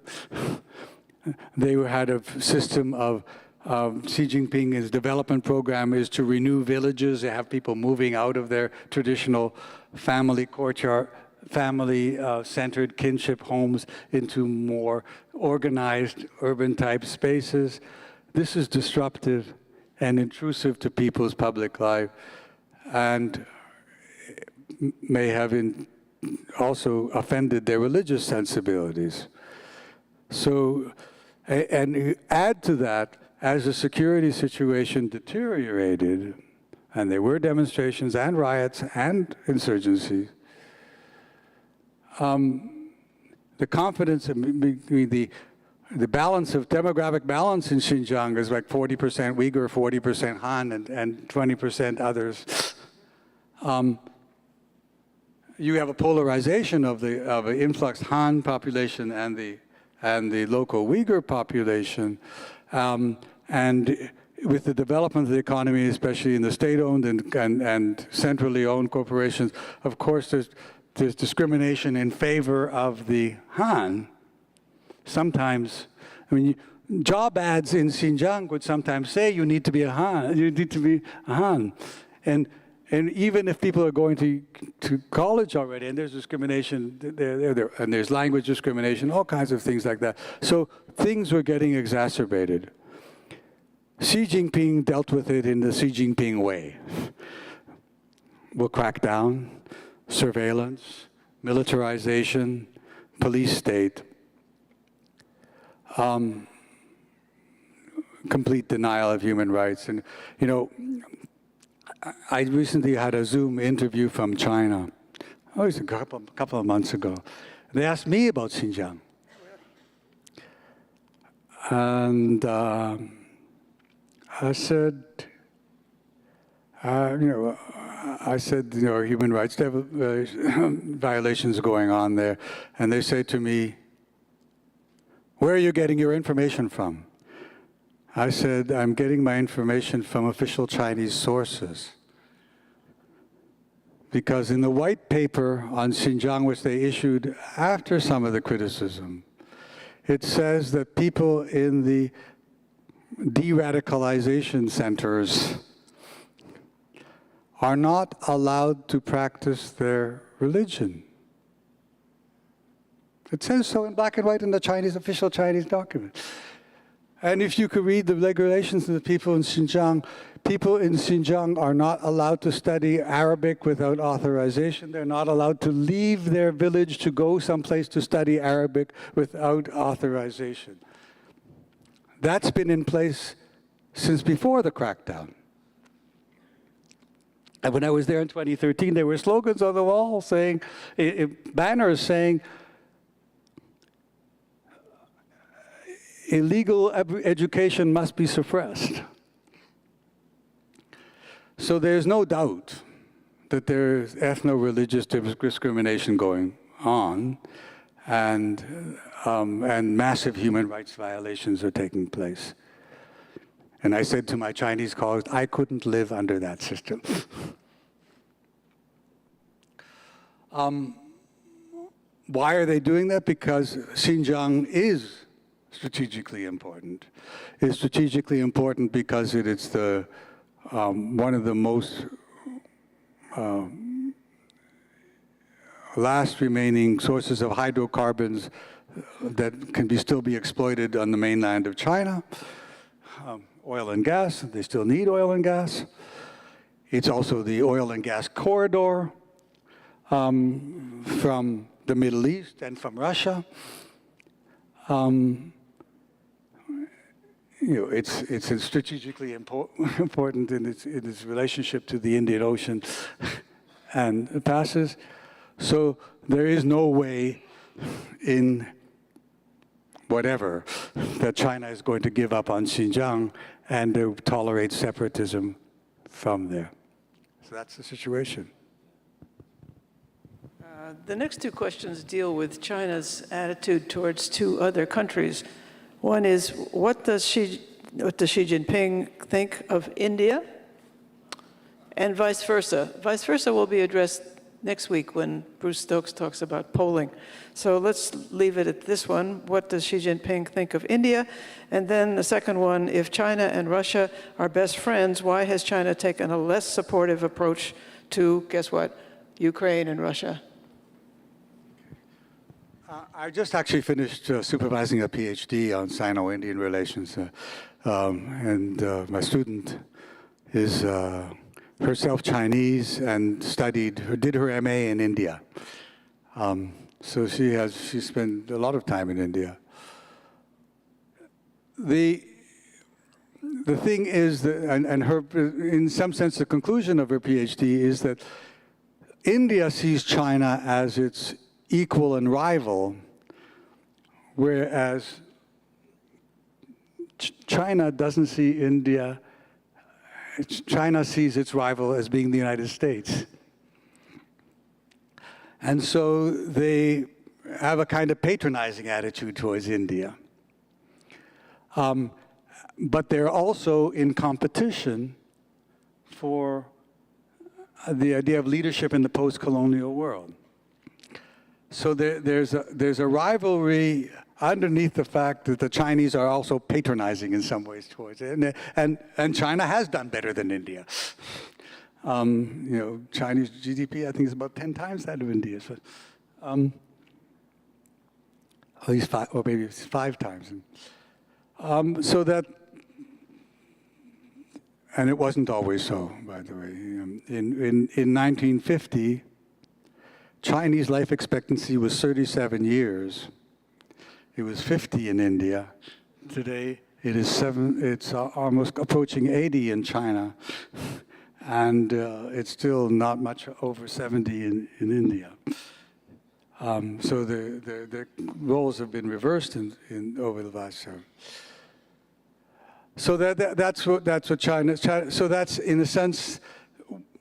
Speaker 2: They had a system of Xi Jinping's development program is to renew villages. They have people moving out of their traditional family courtyard, family-centered kinship homes into more organized urban-type spaces. This is disruptive and intrusive to people's public life, and may have also offended their religious sensibilities. So, and add to that, as the security situation deteriorated, and there were demonstrations and riots and insurgency, the confidence between the balance of demographic balance in Xinjiang is like 40% Uyghur, 40% Han, and 20% others. You have a polarization of the influx Han population and the local Uyghur population, and with the development of the economy, especially in the state-owned and centrally owned corporations, of course, there's discrimination in favor of the Han. Sometimes, I mean, job ads in Xinjiang would sometimes say you need to be a Han. You need to be a Han, and even if people are going to college already, and there's discrimination there, and there's language discrimination, all kinds of things like that. So things were getting exacerbated. Xi Jinping dealt with it in the Xi Jinping way. We'll crack down, surveillance, militarization, police state. complete denial of human rights. And, you know, I recently had a Zoom interview from China. Oh, it was a couple of months ago. They asked me about Xinjiang. And I said, human rights violations going on there. And they say to me, where are you getting your information from? I said, I'm getting my information from official Chinese sources. Because in the white paper on Xinjiang, which they issued after some of the criticism, it says that people in the de-radicalization centers are not allowed to practice their religion. It says so in black and white in the Chinese, official Chinese document. And if you could read the regulations of the people in Xinjiang are not allowed to study Arabic without authorization. They're not allowed to leave their village to go someplace to study Arabic without authorization. That's been in place since before the crackdown. And when I was there in 2013, there were slogans on the wall saying, banners saying, illegal education must be suppressed. So there's no doubt that there's ethno-religious discrimination going on, and massive human rights violations are taking place. And I said to my Chinese colleagues, I couldn't live under that system. Why are they doing that? Because Xinjiang is strategically important. It's strategically important because it's the one of the most last remaining sources of hydrocarbons that can still be exploited on the mainland of China. Oil and gas, they still need oil and gas. It's also the oil and gas corridor from the Middle East and from Russia. It's strategically important in its relationship to the Indian Ocean and it passes. So there is no way in whatever that China is going to give up on Xinjiang and to tolerate separatism from there. So that's the situation.
Speaker 1: The next two questions deal with China's attitude towards two other countries. One is, what does Xi Jinping think of India? And vice versa. Vice versa will be addressed next week when Bruce Stokes talks about polling. So let's leave it at this one. What does Xi Jinping think of India? And then the second one, if China and Russia are best friends, why has China taken a less supportive approach to, guess what, Ukraine and Russia?
Speaker 2: I just actually finished supervising a PhD on Sino-Indian relations, and my student is herself Chinese and did her MA in India. So she spent a lot of time in India. The thing is that, and her, in some sense, the conclusion of her PhD is that India sees China as its equal and rival, whereas China doesn't see India. China sees its rival as being the United States. And so they have a kind of patronizing attitude towards India. But they're also in competition for the idea of leadership in the post-colonial world. So there's a rivalry underneath the fact that the Chinese are also patronizing in some ways towards it, and China has done better than India. Chinese GDP I think is about 10 times that of India's, at least 5, or maybe it's 5 times. So that, and it wasn't always so, by the way. In 1950. Chinese life expectancy was 37 years. It was 50 in India. Today, It's almost approaching 80 in China, and it's still not much over 70 in India. So the roles have been reversed over the last year. So that's what China. So that's in a sense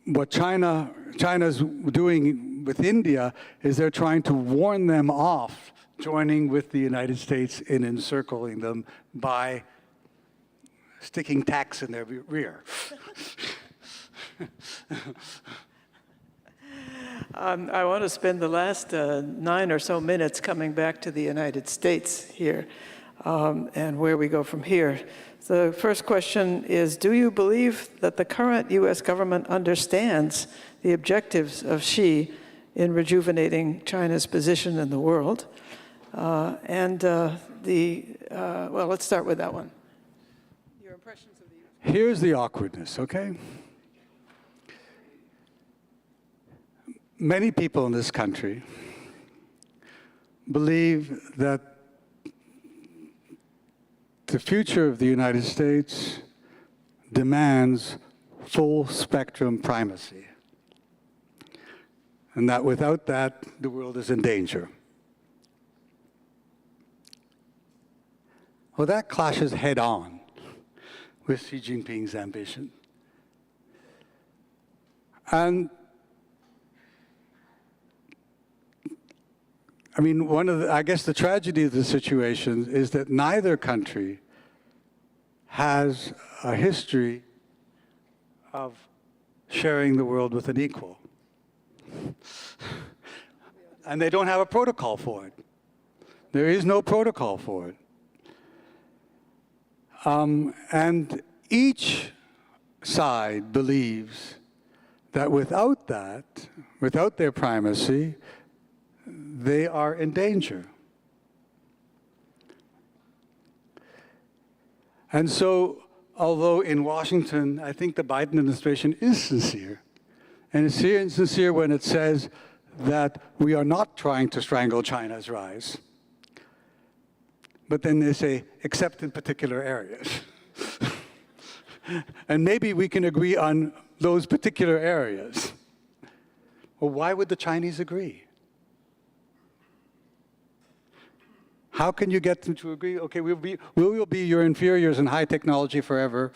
Speaker 2: what China's doing with India is they're trying to warn them off joining with the United States in encircling them by sticking tacks in their rear.
Speaker 1: I want to spend the last 9 or so minutes coming back to the United States here and where we go from here. The first question is, do you believe that the current U.S. government understands the objectives of Xi in rejuvenating China's position in the world? Well, let's start with that one. Your impressions of the U.S.
Speaker 2: Here's the awkwardness, okay? Many people in this country believe that the future of the United States demands full spectrum primacy, and that without that, the world is in danger. Well, that clashes head on with Xi Jinping's ambition. And I mean, I guess the tragedy of the situation is that neither country has a history of sharing the world with an equal. And they don't have a protocol for it. There is no protocol for it. And each side believes that without their primacy, they are in danger. And so, although in Washington, I think the Biden administration is sincere, and it's sincere when it says that we are not trying to strangle China's rise, but then they say, except in particular areas. And maybe we can agree on those particular areas. Well, why would the Chinese agree? How can you get them to agree? Okay, we will be your inferiors in high technology forever,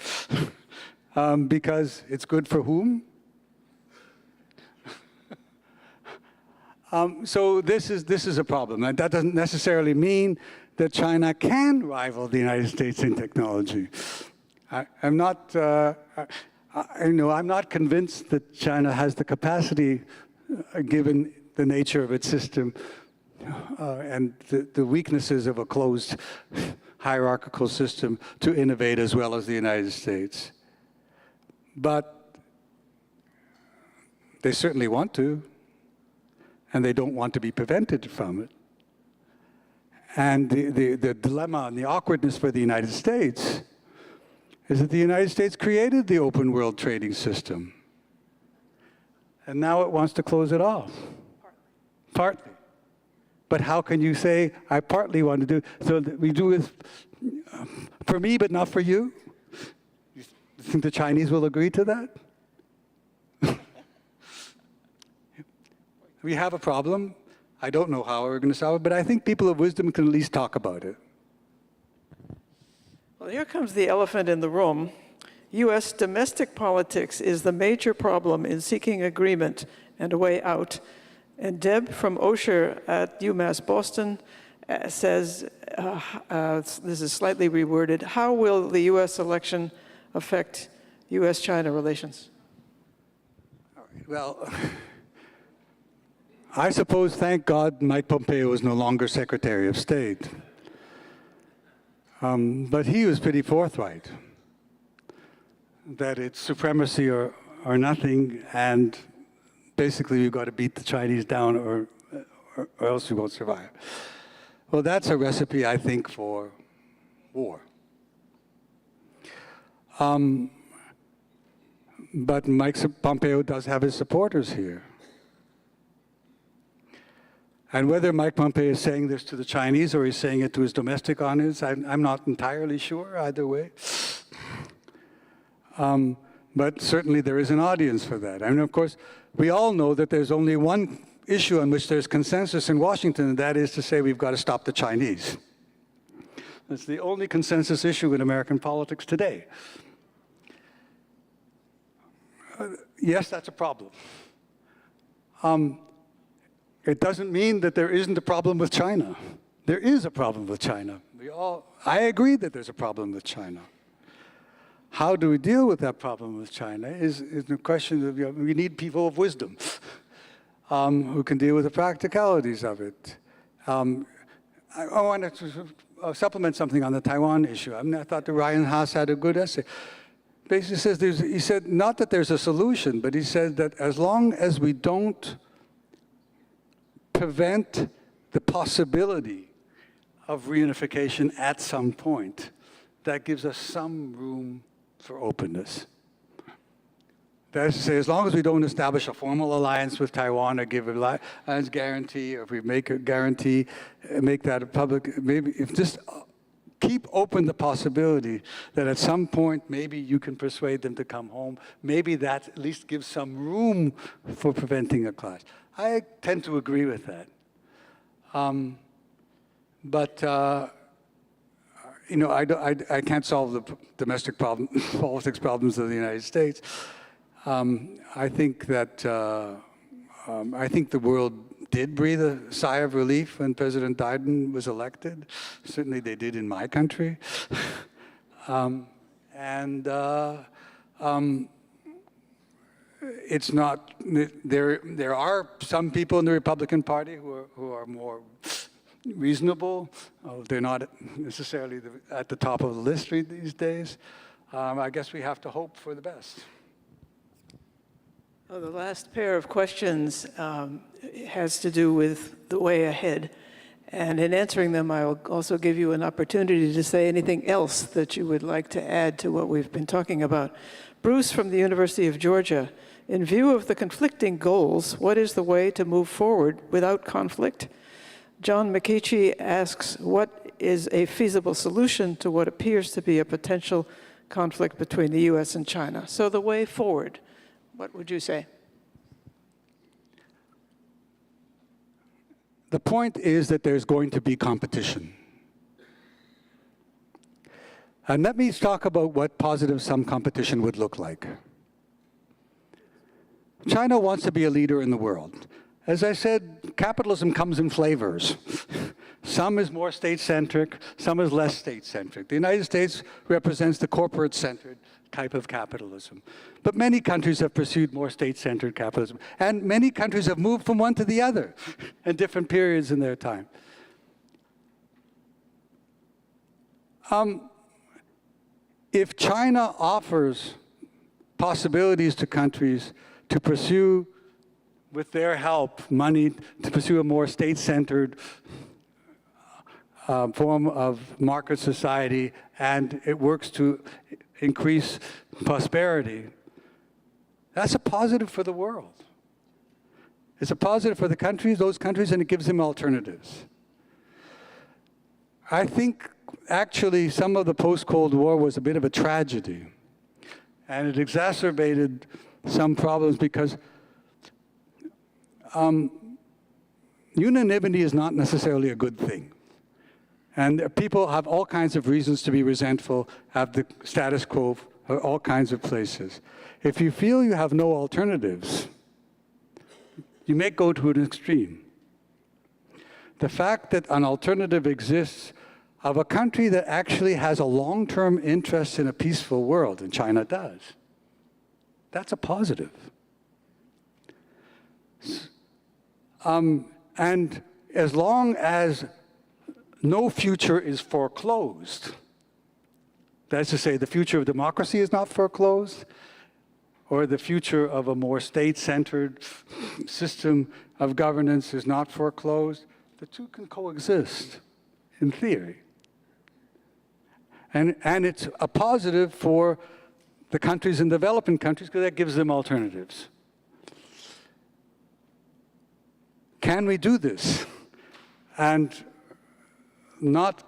Speaker 2: because it's good for whom? So this is a problem. And that doesn't necessarily mean that China can rival the United States in technology. I'm not convinced that China has the capacity, given the nature of its system, and the weaknesses of a closed hierarchical system, to innovate as well as the United States. But they certainly want to, and they don't want to be prevented from it. And the dilemma and the awkwardness for the United States is that the United States created the open world trading system, and now it wants to close it off. Partly. But how can you say, I partly want to do, so that we do it for me but not for you? You think the Chinese will agree to that? We have a problem. I don't know how we're going to solve it, but I think people of wisdom can at least talk about it.
Speaker 1: Well, here comes the elephant in the room. U.S. domestic politics is the major problem in seeking agreement and a way out. And Deb from OSHER at UMass Boston says, this is slightly reworded, how will the U.S. election affect U.S.-China relations?
Speaker 2: All right, well, I suppose, thank God, Mike Pompeo is no longer Secretary of State. But he was pretty forthright that it's supremacy or nothing, and basically you've got to beat the Chinese down or else you won't survive. Well, that's a recipe, I think, for war. But Mike Pompeo does have his supporters here. And whether Mike Pompeo is saying this to the Chinese or he's saying it to his domestic audience, I'm not entirely sure either way. But certainly there is an audience for that. And of course, we all know that there's only one issue on which there's consensus in Washington, and that is to say we've got to stop the Chinese. That's the only consensus issue in American politics today. Yes, that's a problem. It doesn't mean that there isn't a problem with China. There is a problem with China. I agree that there's a problem with China. How do we deal with that problem with China is the question of, we need people of wisdom who can deal with the practicalities of it. I wanted to supplement something on the Taiwan issue. I thought that Ryan Haas had a good essay. Basically says, he said, not that there's a solution, but he said that as long as we don't prevent the possibility of reunification at some point, that gives us some room for openness. That is to say, as long as we don't establish a formal alliance with Taiwan or give a alliance guarantee, or if we make a guarantee, make that a public, maybe if just keep open the possibility that at some point maybe you can persuade them to come home, maybe that at least gives some room for preventing a clash. I tend to agree with that. You know, I can't solve the domestic politics problems of the United States. I think that I think the world did breathe a sigh of relief when President Biden was elected. Certainly they did in my country. It's not, there are some people in the Republican Party who are more reasonable. They're not necessarily at the top of the list these days. I guess we have to hope for the best.
Speaker 1: Oh, the last pair of questions has to do with the way ahead. And in answering them, I will also give you an opportunity to say anything else that you would like to add to what we've been talking about. Bruce from the University of Georgia, in view of the conflicting goals, what is the way to move forward without conflict? John McKeechee asks, what is a feasible solution to what appears to be a potential conflict between the US and China? So the way forward, what would you say?
Speaker 2: The point is that there's going to be competition. And let me talk about what positive sum competition would look like. China wants to be a leader in the world. As I said, capitalism comes in flavors. Some is more state-centric, some is less state-centric. The United States represents the corporate-centered type of capitalism. But many countries have pursued more state-centered capitalism. And many countries have moved from one to the other at different periods in their time. If China offers possibilities to countries to pursue, with their help, money, to pursue a more state-centered form of market society, and it works to increase prosperity, that's a positive for the world. It's a positive for the countries, those countries, and it gives them alternatives. I think, actually, some of the post-Cold War was a bit of a tragedy, and it exacerbated some problems because unanimity is not necessarily a good thing. And people have all kinds of reasons to be resentful, have the status quo, all kinds of places. If you feel you have no alternatives, you may go to an extreme. The fact that an alternative exists of a country that actually has a long-term interest in a peaceful world, and China does, that's a positive. And as long as no future is foreclosed, that's to say the future of democracy is not foreclosed, or the future of a more state-centered system of governance is not foreclosed, the two can coexist in theory. And it's a positive for the countries in developing countries because that gives them alternatives. Can we do this? and not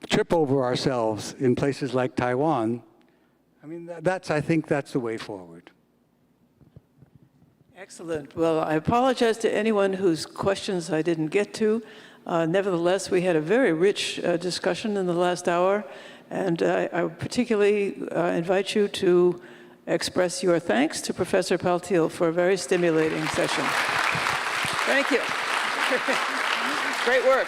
Speaker 2: trip over ourselves in places like Taiwan, I mean, I think that's the way forward.
Speaker 1: Excellent. Well, I apologize to anyone whose questions I didn't get to. Nevertheless, we had a very rich discussion in the last hour, and I would particularly invite you to express your thanks to Professor Paltiel for a very stimulating session. Thank you. Great work.